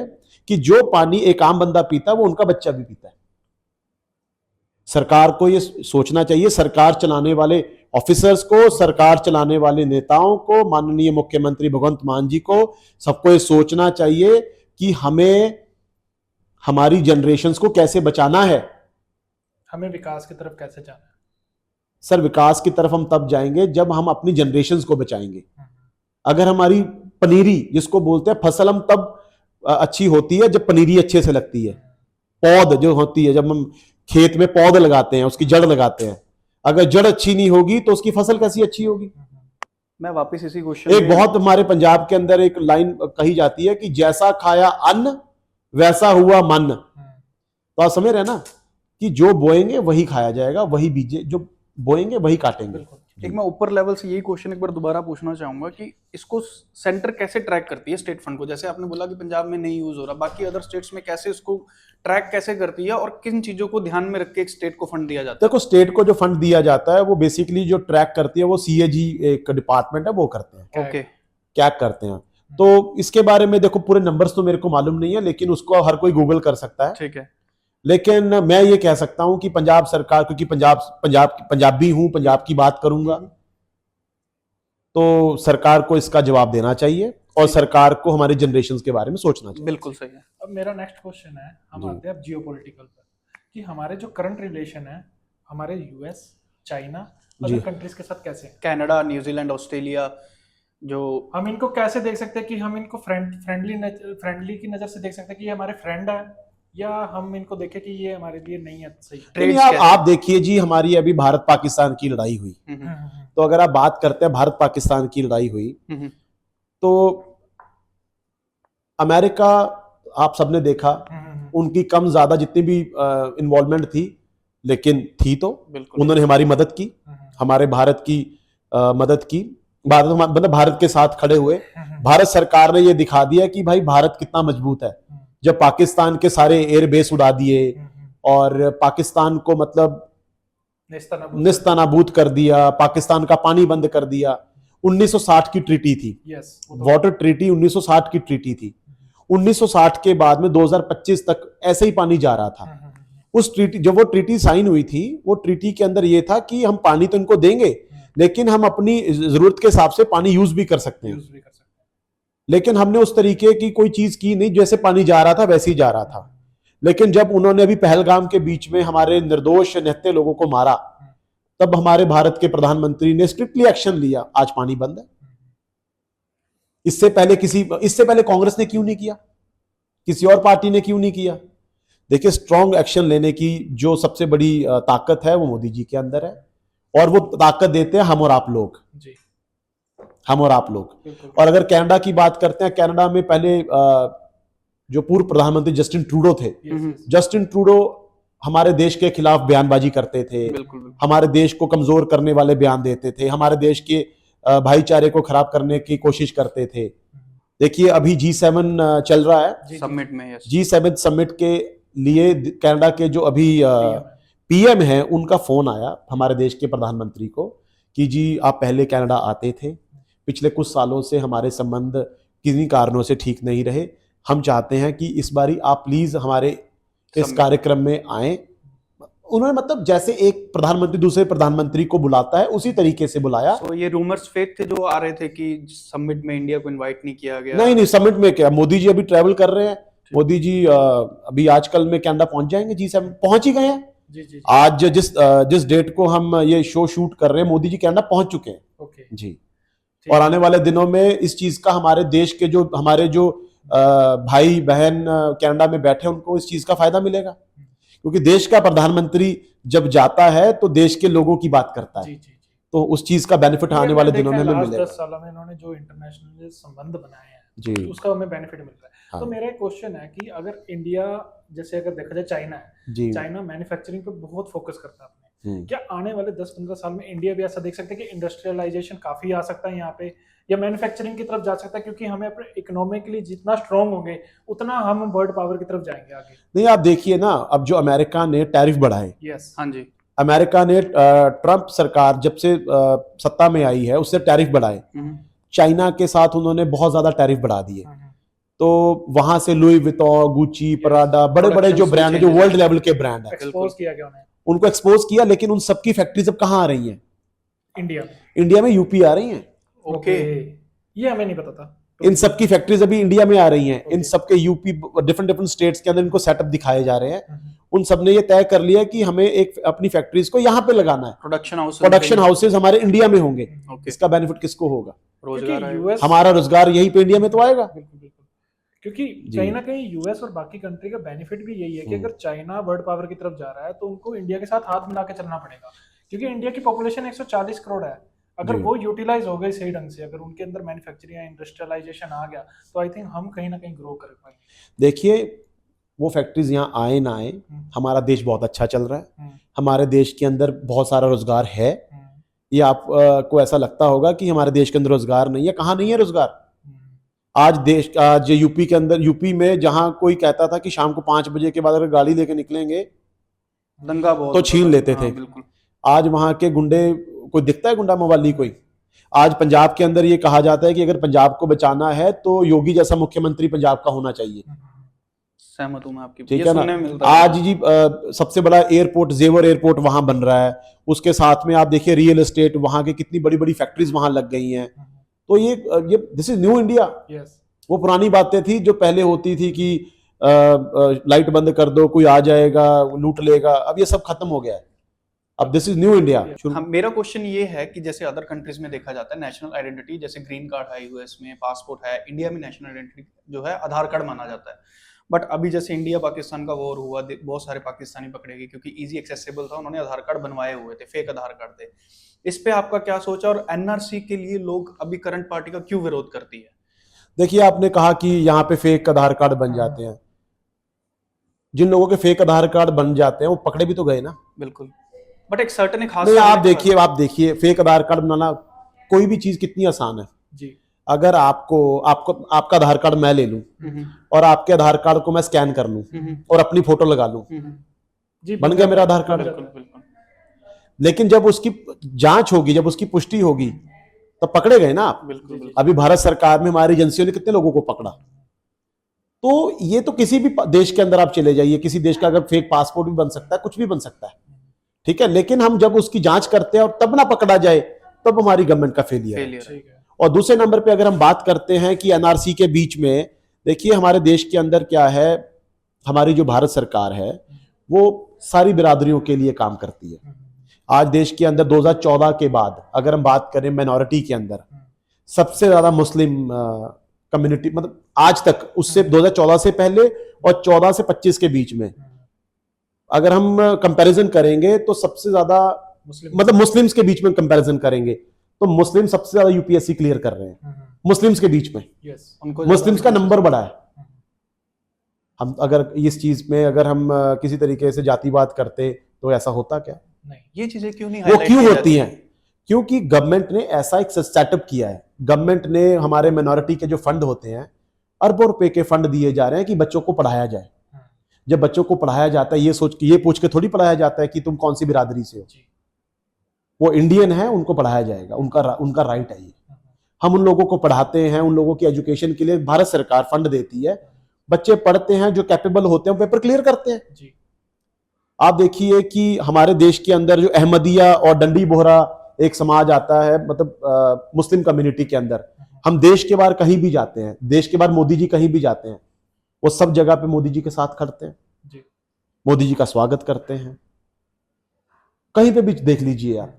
कि जो पानी एक आम बंदा पीता है वो उनका बच्चा भी पीता है। सरकार को ये सोचना चाहिए, सरकार चलाने वाले ऑफिसर्स को, सरकार चलाने वाले नेताओं को, माननीय मुख्यमंत्री भगवंत मान जी को, सबको ये सोचना चाहिए कि हमें हमारी जनरेशन्स को कैसे बचाना है, हमें विकास की तरफ कैसे जाना है। सर विकास की तरफ हम तब जाएंगे जब हम अपनी जनरेशन्स को बचाएंगे। अगर हमारी पनीरी जिसको बोलते हैं फसल, हम तब अच्छी होती है जब पनीरी अच्छे से लगती है। पौध जो होती है, जब हम खेत में पौध लगाते हैं, उसकी जड़ लगाते हैं, अगर जड़ अच्छी नहीं होगी तो उसकी फसल कैसी अच्छी होगी? मैं वापस इसी क्वेश्चन एक बहुत हमारे पंजाब के अंदर एक लाइन कही जाती है कि जैसा खाया अन्न वैसा हुआ मन। तो आप समझ रहे हैं ना कि जो बोएंगे वही खाया जाएगा, वही बीजे, जो बोएंगे वही काटेंगे। एक मैं ऊपर लेवल से यही क्वेश्चन एक बार दोबारा पूछना चाहूंगा कि इसको सेंटर कैसे ट्रैक करती है स्टेट फंड को? जैसे आपने बोला कि पंजाब में नहीं यूज हो रहा, बाकी अदर स्टेट्स में कैसे इसको ट्रैक कैसे करती है और किन चीजों को ध्यान में रख के एक स्टेट को फंड दिया जाता है? देखो, स्टेट को जो फंड दिया जाता है वो बेसिकली जो ट्रैक करती है वो CAG एक डिपार्टमेंट है, वो करते हैं। ओके, क्या करते हैं? तो इसके बारे में देखो, पूरे नंबर्स तो मेरे को मालूम नहीं है, लेकिन उसको हर कोई गूगल कर सकता है। ठीक है। लेकिन मैं ये कह सकता हूं कि पंजाब सरकार, क्योंकि पंजाबी हूं, पंजाब की बात करूंगा, तो सरकार को इसका जवाब देना चाहिए और सरकार को हमारे जनरेशन के बारे में सोचना चाहिए। बिल्कुल सही है। अब मेरा नेक्स्ट क्वेश्चन है, हम आते हैं जियोपॉलिटिकल पर, कि हमारे जो करंट रिलेशन है हमारे US, चाइना, अदर कंट्रीज के साथ कैसे हैं? कनाडा, न्यूजीलैंड, ऑस्ट्रेलिया, जो हम इनको कैसे देख सकते हैं कि हम इनको फ्रेंडली की नजर से देख सकते हैं कि ये हमारे फ्रेंड है, या हम इनको देखें कि ये हमारे लिए नहीं है सही? ट्रेड्स आप देखिए जी, हमारी अभी भारत पाकिस्तान की लड़ाई हुई, तो अगर आप बात करते हैं भारत पाकिस्तान की लड़ाई हुई, तो अमेरिका आप सबने देखा, उनकी कम ज्यादा जितनी भी इन्वॉल्वमेंट थी, लेकिन थी तो उन्होंने हमारी मदद की, हमारे भारत की मदद की, मतलब भारत के साथ खड़े हुए। भारत सरकार ने ये दिखा दिया कि भाई भारत कितना मजबूत है, जब पाकिस्तान के सारे एयर बेस उड़ा दिए और पाकिस्तान को मतलब निस्तानाबूद कर दिया, पाकिस्तान का पानी बंद कर दिया। 1960 की ट्रीटी थी, वाटर ट्रीटी 1960 की ट्रीटी थी। 1960 के बाद में 2025 तक ऐसे ही पानी जा रहा था। उस ट्रीटी, जब वो ट्रीटी साइन हुई थी, वो ट्रीटी के अंदर ये था कि हम पानी तो इनको देंगे, लेकिन हम अपनी जरूरत के हिसाब से पानी यूज भी कर सकते हैं। लेकिन हमने उस तरीके की कोई चीज की नहीं, जैसे पानी जा रहा था वैसे ही जा रहा था। लेकिन जब उन्होंने अभी पहलगाम के बीच में हमारे निर्दोष निहत्थे लोगों को मारा, तब हमारे भारत के प्रधानमंत्री ने स्ट्रिक्टली एक्शन लिया, आज पानी बंद है। इससे पहले कांग्रेस ने क्यों नहीं किया? किसी और पार्टी ने क्यों नहीं किया? देखिए, स्ट्रॉन्ग एक्शन लेने की जो सबसे बड़ी ताकत है वो मोदी जी के अंदर है, और वो ताकत देते हैं हम और आप लोग। हम और आप लोग। बिल्कुल। और अगर कनाडा की बात करते हैं, कनाडा में पहले जो पूर्व प्रधानमंत्री जस्टिन ट्रूडो थे, Yes, yes. जस्टिन ट्रूडो हमारे देश के खिलाफ बयानबाजी करते थे, बिल्कुल बिल्कुल। हमारे देश को कमजोर करने वाले बयान देते थे, हमारे देश के भाईचारे को खराब करने की कोशिश करते थे। देखिए अभी G7 चल रहा है, समिट में, यस। G7 समिट के लिए कनाडा के जो अभी पीएम है, उनका फोन आया हमारे देश के प्रधानमंत्री को कि जी आप पहले कनाडा आते थे, पिछले कुछ सालों से हमारे संबंध किन्हीं कारणों से ठीक नहीं रहे, हम चाहते हैं कि इस बारी आप प्लीज हमारे इस कार्यक्रम में आए। उन्होंने मतलब जैसे एक प्रधानमंत्री दूसरे प्रधानमंत्री को बुलाता है उसी तरीके से बुलाया। तो ये रूमर्स फेक थे जो आ रहे थे कि समिट में इंडिया को इनवाइट नहीं किया गया? नहीं, समिट में क्या, मोदी जी अभी ट्रैवल कर रहे हैं, मोदी जी अभी आजकल में कनाडा पहुंच जाएंगे, G7 पहुंच ही गए हैं। जी। आज जिस डेट को हम ये शो शूट कर रहे हैं, मोदी जी कनाडा पहुंच चुके हैं। ओके जी। और आने वाले दिनों में इस चीज का हमारे देश के जो हमारे जो भाई बहन कनाडा में बैठे हैं, उनको इस चीज का फायदा मिलेगा, क्योंकि देश का प्रधानमंत्री जब जाता है तो देश के लोगों की बात करता है। जी। तो उस चीज का बेनिफिट आने वाले दिनों में हमें मिलेगा। 10 सालों में इन्होंने जो इंटरनेशनल संबंध बनाए हैं जी, उसका हमें बेनिफिट मिल रहा है। हाँ। तो मेरा एक क्वेश्चन है कि अगर इंडिया, जैसे अगर देखा जाए चाइना है, जी, चाइना मैन्युफैक्चरिंग पे बहुत फोकस करता है अपने, हम्म। क्या आने वाले 10-15 साल में इंडिया भी ऐसा देख सकते हैं कि इंडस्ट्रियलाइजेशन काफी आ सकता है यहाँ पे, या मैन्युफैक्चरिंग की तरफ जा सकता है, क्योंकि हमें अपने इकोनॉमिकली जितना स्ट्रांग होंगे उतना हम वर्ल्ड पावर की तरफ जाएंगे आगे? नहीं, आप देखिए ना, अब जो अमेरिका ने टैरिफ बढ़ाए, यस, हाँ जी। अमेरिका ने ट्रंप सरकार जब से सत्ता में आई है उससे टैरिफ बढ़ाए, चाइना के साथ उन्होंने बहुत ज्यादा टैरिफ बढ़ा दिए। तो वहां से लुई विटॉन, गुची, पराडा, बड़े बड़े जो ब्रांड है, जो वर्ल्ड लेवल के ब्रांड है, एक्सपोज किया गया उन्हें, उनको एक्सपोज किया। लेकिन उन सबकी फैक्ट्रीज अब कहाँ आ रही हैं? इंडिया इंडिया में, यूपी आ रही हैं। ओके, ये हमें नहीं पता था। इन सबकी फैक्ट्रीज अभी इंडिया में आ रही हैं। इन सबके यूपी डिफरेंट स्टेट्स के अंदर इनको सेटअप दिखाए जा रहे हैं। उन सब ने ये तय कर लिया कि हमें एक अपनी फैक्ट्रीज को यहाँ पे लगाना है, प्रोडक्शन हाउसेज हमारे इंडिया में होंगे। इसका बेनिफिट किसको होगा? रोजगार, हमारा रोजगार यहीं पे इंडिया में तो आएगा। क्योंकि कहीं ना कहीं यूएस और बाकी कंट्री का बेनिफिट भी यही है कि अगर चाइना वर्ल्ड पावर की तरफ जा रहा है तो उनको इंडिया के साथ हाथ मिला के चलना पड़ेगा, क्योंकि इंडिया की पॉपुलेशन 140 करोड़ है। अगर वो यूटिलाइज हो गई सही ढंग से, अगर उनके अंदर मैन्युफैक्चरिंग या इंडस्ट्रियलाइजेशन आ गया, तो आई थिंक हम कहीं ना कहीं ग्रो कर पाएंगे। देखिए, वो फैक्ट्रीज यहाँ आए ना आए, हमारा देश बहुत अच्छा चल रहा है, हमारे देश के अंदर बहुत सारा रोजगार है। ये आपको ऐसा लगता होगा कि हमारे देश के अंदर रोजगार नहीं है, कहाँ नहीं है रोजगार? आज यूपी के अंदर, यूपी में जहां कोई कहता था कि शाम को 5 बजे के बाद अगर गाड़ी लेके निकलेंगे दंगा बहुत तो छीन लेते थे। आज वहां के गुंडे, कोई दिखता है गुंडा मवाली कोई? आज पंजाब के अंदर ये कहा जाता है कि अगर पंजाब को बचाना है तो योगी जैसा मुख्यमंत्री पंजाब का होना चाहिए। सहमत हूं मैं आपकी, ठीक है ना। आज जी सबसे बड़ा एयरपोर्ट, जेवर एयरपोर्ट वहां बन रहा है, उसके साथ में आप देखिए रियल एस्टेट, वहां की कितनी बड़ी बड़ी फैक्ट्रीज वहां लग गई हैं। तो ये दिस इज न्यू इंडिया। वो पुरानी बातें थी जो पहले होती थी कि लाइट बंद कर दो, कोई आ जाएगा लूट लेगा, अब ये सब खत्म हो गया है। अब दिस इज न्यू इंडिया। मेरा क्वेश्चन ये है कि जैसे अदर कंट्रीज में देखा जाता है नेशनल आइडेंटिटी, जैसे ग्रीन कार्ड है यूएस में, पासपोर्ट है, इंडिया में नेशनल आइडेंटिटी जो है आधार कार्ड माना जाता है। बट अभी जैसे इंडिया पाकिस्तान का वॉर हुआ, बहुत सारे पाकिस्तानी पकड़े गए क्योंकि इजी एक्सेसिबल था, उन्होंने आधार कार्ड बनवाए हुए थे, फेक आधार कार्ड थे। इस पे आपका क्या सोच है, और एनआरसी के लिए लोग अभी करंट पार्टी का क्यों विरोध करती है? देखिए, आपने कहा कि यहाँ पे फेक आधार कार्ड बन जाते हैं। जिन लोगों के फेक आधार कार्ड बन जाते हैं वो पकड़े भी तो गए ना। बिल्कुल, बट एक सर्टेन खास, आप देखिए फेक आधार कार्ड बनाना कोई भी चीज कितनी आसान है जी। अगर आपका आधार कार्ड मैं ले लूं और आपके आधार कार्ड को मैं स्कैन कर लूं और अपनी फोटो लगा लूं, बन गया मेरा आधार कार्ड। लेकिन जब उसकी जांच होगी, जब उसकी पुष्टि होगी, तो पकड़े गए ना आप। बिल्कुल। अभी भारत सरकार में हमारी एजेंसियों ने कितने लोगों को पकड़ा। तो ये तो किसी भी देश के अंदर आप चले जाइए, किसी देश का अगर फेक पासपोर्ट भी बन सकता है, कुछ भी बन सकता है, ठीक है। लेकिन हम जब उसकी जांच करते हैं और तब ना पकड़ा जाए, तब हमारी गवर्नमेंट का फेलियर है। और दूसरे नंबर पे अगर हम बात करते हैं कि एनआरसी के बीच में, देखिए हमारे देश के अंदर क्या है, हमारी जो भारत सरकार है वो सारी बिरादरियों के लिए काम करती है। आज देश के अंदर 2014 के बाद अगर हम बात करें माइनॉरिटी के अंदर, सबसे ज्यादा मुस्लिम कम्युनिटी, मतलब आज तक, उससे 2014 से पहले और 14 से 25 के बीच में अगर हम कंपैरिजन करेंगे तो सबसे ज्यादा, मतलब मुस्लिम्स के बीच में कंपैरिजन करेंगे तो मुस्लिम सबसे ज्यादा यूपीएससी क्लियर कर रहे हैं मुस्लिम्स के बीच में। यस, उनको मुस्लिम्स का नंबर बढ़ा है। हम अगर इस चीज में अगर हम किसी तरीके से जातिवाद करते तो ऐसा होता क्या? नहीं, ये चीजें क्यों नहीं वो highlight क्यों की होती जाती? हैं? क्योंकि गवर्नमेंट ने ऐसा एक सेटअप किया है। गवर्नमेंट ने हमारे मिनोरिटी के जो फंड होते हैं, अरबों रुपए के फंड दिए जा रहे हैं कि बच्चों को पढ़ाया जाए। जब बच्चों को पढ़ाया जाता है, ये पूछ के थोड़ी पढ़ाया जाता है कि तुम कौन सी बिरादरी से हो। वो इंडियन है, उनको पढ़ाया जाएगा, उनका राइट है ये। हम उन लोगों को पढ़ाते हैं, उन लोगों की एजुकेशन के लिए भारत सरकार फंड देती है। बच्चे पढ़ते हैं, जो कैपेबल होते हैं पेपर क्लियर करते हैं जी। आप देखिए कि हमारे देश के अंदर जो अहमदिया और डंडी बोहरा एक समाज आता है, मतलब मुस्लिम कम्युनिटी के अंदर, हम देश के बाहर कहीं भी जाते हैं, देश के बाहर मोदी जी कहीं भी जाते हैं, वो सब जगह पे मोदी जी के साथ खड़ते हैं जी। मोदी जी का स्वागत करते हैं। कहीं पे भी देख लीजिए आप।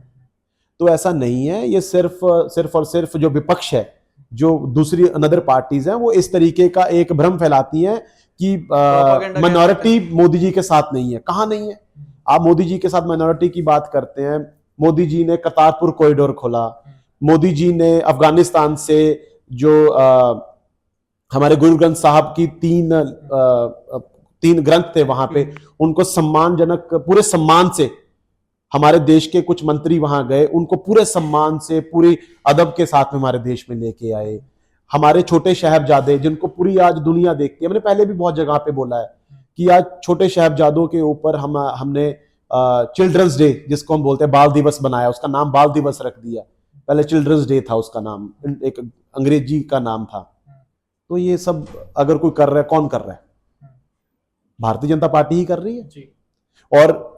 तो ऐसा नहीं है, ये सिर्फ और सिर्फ जो विपक्ष है, जो दूसरी अनदर पार्टीज हैं, वो इस तरीके का एक भ्रम फैलाती हैं कि माइनॉरिटी मोदी जी के साथ नहीं है। कहां नहीं है? आप मोदी जी के साथ माइनॉरिटी की बात करते हैं। मोदी जी ने करतारपुर कॉरिडोर खोला, मोदी जी ने अफगानिस्तान से जो हमारे गुरु ग्रंथ साहब की तीन ग्रंथ थे वहां पे, उनको सम्मानजनक पूरे सम्मान से, हमारे देश के कुछ मंत्री वहां गए, उनको पूरे सम्मान से पूरी अदब के साथ में हमारे देश में लेके आए। हमारे छोटे साहिबजादे, जिनको पूरी आज दुनिया देखती है, मैंने पहले भी बहुत जगह पे बोला है कि आज छोटे साहिबजादों के ऊपर हमने चिल्ड्रंस डे, जिसको हम बोलते हैं बाल दिवस, बनाया, उसका नाम बाल दिवस रख दिया। पहले चिल्ड्रंस डे था, उसका नाम एक अंग्रेजी का नाम था। तो ये सब अगर कोई कर रहा है, कौन कर रहा है? भारतीय जनता पार्टी ही कर रही है जी। और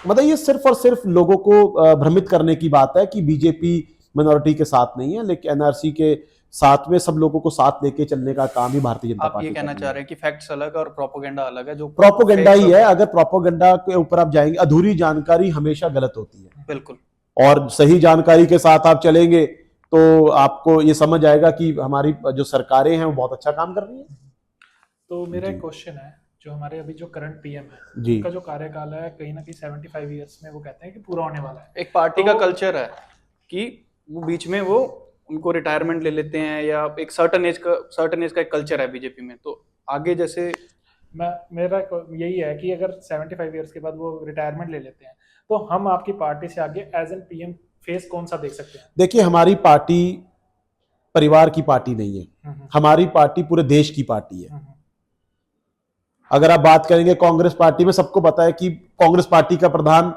मतलब ये सिर्फ और सिर्फ लोगों को भ्रमित करने की बात है कि बीजेपी मिनोरिटी के साथ नहीं है, लेकिन एनआरसी के साथ में सब लोगों को साथ लेके चलने का काम ही भारतीय जनता पार्टी। आप ये कहना चाह रहे हैं कि फैक्ट्स अलग है और प्रोपोगेंडा अलग है? जो प्रोपोगेंडा ही है। अगर प्रोपोगेंडा के ऊपर आप जाएंगे, अधूरी जानकारी हमेशा गलत होती है। बिल्कुल। और सही जानकारी के साथ आप चलेंगे तो आपको ये समझ आएगा कि हमारी जो सरकारें हैं वो बहुत अच्छा काम कर रही है। तो मेरा एक क्वेश्चन है, जो हमारे अभी जो करंट पीएम है जी, उनका जो कार्यकाल है कहीं ना कहीं 75 इयर्स में वो कहते हैं कि पूरा होने वाला है। एक पार्टी तो का कल्चर है कि वो बीच में वो उनको रिटायरमेंट ले लेते हैं, या एक सर्टेन एज का एक कल्चर है बीजेपी में। तो आगे जैसे मेरा यही है कि अगर 75 इयर्स के बाद वो रिटायरमेंट ले लेते हैं, तो हम आपकी पार्टी से आगे एज एन पीएम फेस कौन सा देख सकते हैं? देखिए, हमारी पार्टी परिवार की पार्टी नहीं है, हमारी पार्टी पूरे देश की पार्टी है। अगर आप बात करेंगे कांग्रेस पार्टी में, सबको पता है कि कांग्रेस पार्टी का प्रधान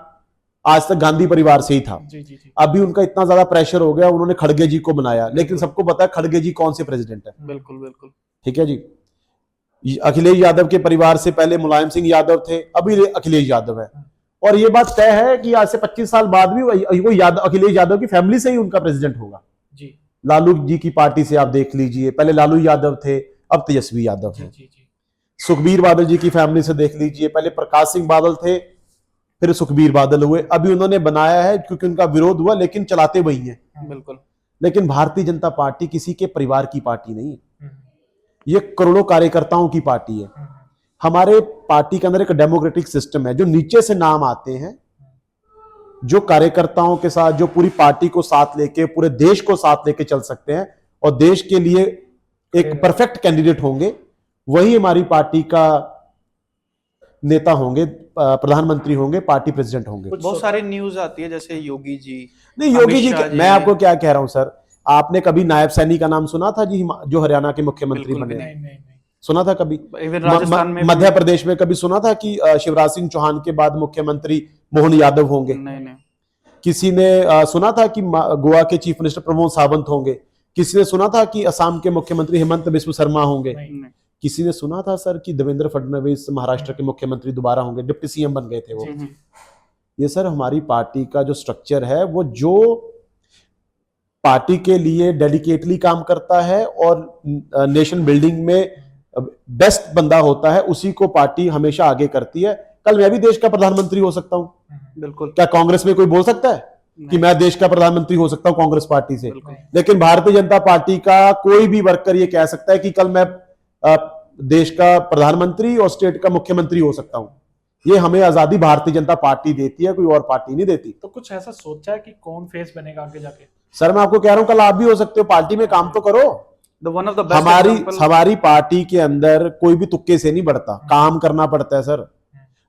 आज तक गांधी परिवार से ही था। जी जी जी। अभी उनका इतना ज्यादा प्रेशर हो गया, उन्होंने खड़गे जी को बनाया, लेकिन सबको पता है खड़गे जी कौन से प्रेसिडेंट है। बिल्कुल बिल्कुल। ठीक है जी। अखिलेश यादव के परिवार से पहले मुलायम सिंह यादव थे, अभी अखिलेश यादव है। और ये बात तय है कि आज से 25 साल बाद भी वो अखिलेश यादव की फैमिली से ही उनका प्रेसिडेंट होगा। जी। लालू जी की पार्टी से आप देख लीजिए, पहले लालू यादव थे, अब तेजस्वी यादव है। सुखबीर बादल जी की फैमिली से देख लीजिए, पहले प्रकाश सिंह बादल थे, फिर सुखबीर बादल हुए, अभी उन्होंने बनाया है क्योंकि उनका विरोध हुआ, लेकिन चलाते वही हैं। बिल्कुल। लेकिन भारतीय जनता पार्टी किसी के परिवार की पार्टी नहीं है, ये करोड़ों कार्यकर्ताओं की पार्टी है। हमारे पार्टी के अंदर एक डेमोक्रेटिक सिस्टम है, जो नीचे से नाम आते हैं, जो कार्यकर्ताओं के साथ, जो पूरी पार्टी को साथ लेके, पूरे देश को साथ लेके चल सकते हैं और देश के लिए एक परफेक्ट कैंडिडेट होंगे, वही हमारी पार्टी का नेता होंगे, प्रधानमंत्री होंगे, पार्टी प्रेसिडेंट होंगे। बहुत सारी न्यूज आती है जैसे योगी जी, नहीं योगी जी, मैं आपको क्या कह रहा हूं सर, आपने कभी नायब सैनी का नाम सुना था जी, जो हरियाणा के मुख्यमंत्री बने? नहीं। सुना था कभी? राजस्थान में, मध्य प्रदेश में कभी सुना था कि शिवराज सिंह चौहान के बाद मुख्यमंत्री मोहन यादव होंगे? नहीं। किसी ने सुना था कि गोवा के चीफ मिनिस्टर प्रमोद सावंत होंगे? किसी ने सुना था कि असम के मुख्यमंत्री हेमंत बिस्व शर्मा होंगे? किसी ने सुना था सर कि देवेंद्र फडणवीस महाराष्ट्र के मुख्यमंत्री दोबारा होंगे? डिप्टी सीएम बन गए थे वो। ये सर हमारी पार्टी का जो स्ट्रक्चर है, वो जो पार्टी के लिए डेडिकेटली काम करता है और नेशन बिल्डिंग में बेस्ट बंदा होता है, उसी को पार्टी हमेशा आगे करती है। कल मैं भी देश का प्रधानमंत्री हो सकता हूं। बिल्कुल। क्या कांग्रेस में कोई बोल सकता है कि मैं देश का प्रधानमंत्री हो सकता हूं कांग्रेस पार्टी से? लेकिन भारतीय जनता पार्टी का कोई भी वर्कर ये कह सकता है कि कल मैं देश का प्रधानमंत्री और स्टेट का मुख्यमंत्री हो सकता हूं। ये हमें आजादी भारतीय जनता पार्टी देती है, कोई और पार्टी नहीं देती। तो कुछ ऐसा सोचा है कि कौन फेस बनेगा आगे जाके? सर मैं आपको कह रहा हूं, कल आप भी हो सकते हो, पार्टी में काम तो करो। वन ऑफ द बेस्ट हमारी पार्टी के अंदर कोई भी तुक्के से नहीं बढ़ता, काम करना पड़ता है सर।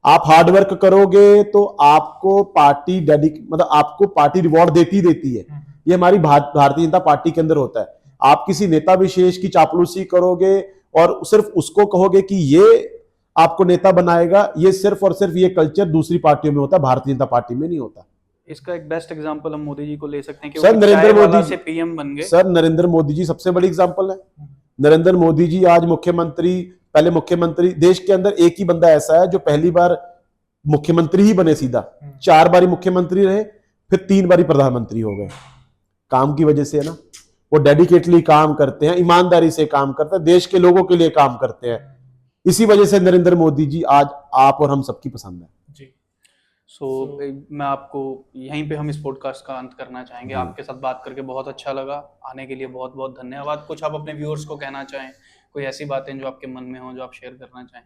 आप हार्ड वर्क करोगे तो आपको पार्टी मतलब आपको पार्टी रिवॉर्ड देती है। ये हमारी भारतीय जनता पार्टी के अंदर होता है। आप किसी नेता विशेष की चापलूसी करोगे और सिर्फ उसको कहोगे कि ये आपको नेता बनाएगा, ये सिर्फ और सिर्फ ये कल्चर दूसरी पार्टियों में होता है, भारतीय जनता पार्टी में नहीं होता। इसका एक बेस्ट एग्जांपल हम मोदी जी को ले सकते हैं कि सर नरेंद्र मोदी से पीएम बन गए। सर नरेंद्र मोदी जी सबसे बड़ी एग्जांपल है। नरेंद्र मोदी जी आज पहले मुख्यमंत्री, देश के अंदर एक ही बंदा ऐसा है जो पहली बार मुख्यमंत्री ही बने सीधा, 4 बारी मुख्यमंत्री रहे, फिर 3 बारी प्रधानमंत्री हो गए। काम की वजह से है ना, वो डेडिकेटली काम करते हैं, ईमानदारी से काम करते हैं, देश के लोगों के लिए काम करते हैं। इसी वजह से नरेंद्र मोदी जी आज आप और हम सबकी पसंद है जी। मैं आपको यहीं पे हम इस पॉडकास्ट का अंत करना चाहेंगे। आपके साथ बात करके बहुत अच्छा लगा। आने के लिए बहुत बहुत धन्यवाद। कुछ आप अपने व्यूअर्स को कहना चाहें, कोई ऐसी बातें जो आपके मन में हो जो आप शेयर करना चाहें?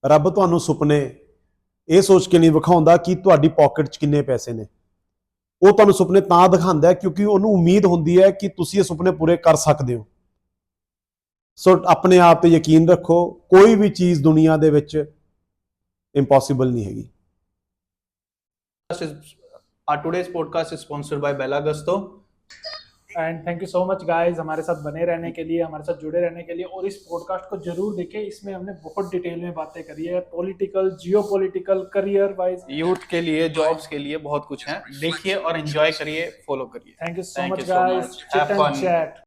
ਰੱਬ ਤੁਹਾਨੂੰ ਸੁਪਨੇ ਇਹ ਸੋਚ ਕੇ ਨਹੀਂ ਵਿਖਾਉਂਦਾ ਕਿ ਤੁਹਾਡੀ ਪਾਕਟ 'ਚ ਕਿੰਨੇ ਪੈਸੇ ਨੇ। ਉਹ ਤੁਹਾਨੂੰ ਸੁਪਨੇ ਤਾਂ ਦਿਖਾਉਂਦਾ ਹੈ ਕਿਉਂਕਿ ਉਹਨੂੰ ਉਮੀਦ ਹੁੰਦੀ ਹੈ ਕਿ ਤੁਸੀਂ ਇਹ ਸੁਪਨੇ ਪੂਰੇ ਕਰ ਸਕਦੇ ਹੋ। ਸੋ ਆਪਣੇ ਆਪ ਤੇ ਯਕੀਨ ਰੱਖੋ, ਕੋਈ ਵੀ ਚੀਜ਼ ਦੁਨੀਆ ਦੇ ਵਿੱਚ ਇੰਪੋਸੀਬਲ ਨਹੀਂ ਹੈਗੀ। Our today's podcast is sponsored by Bella Gusto. And thank you so much guys हमारे साथ बने रहने के लिए, हमारे साथ जुड़े रहने के लिए। और इस पॉडकास्ट को जरूर देखें, इसमें हमने बहुत डिटेल में बातें करी है, political, geopolitical, career wise, youth के लिए, जॉब्स के लिए बहुत कुछ है। देखिए और एंजॉय करिए, फॉलो करिए। Thank you so much guys. Chit and chat.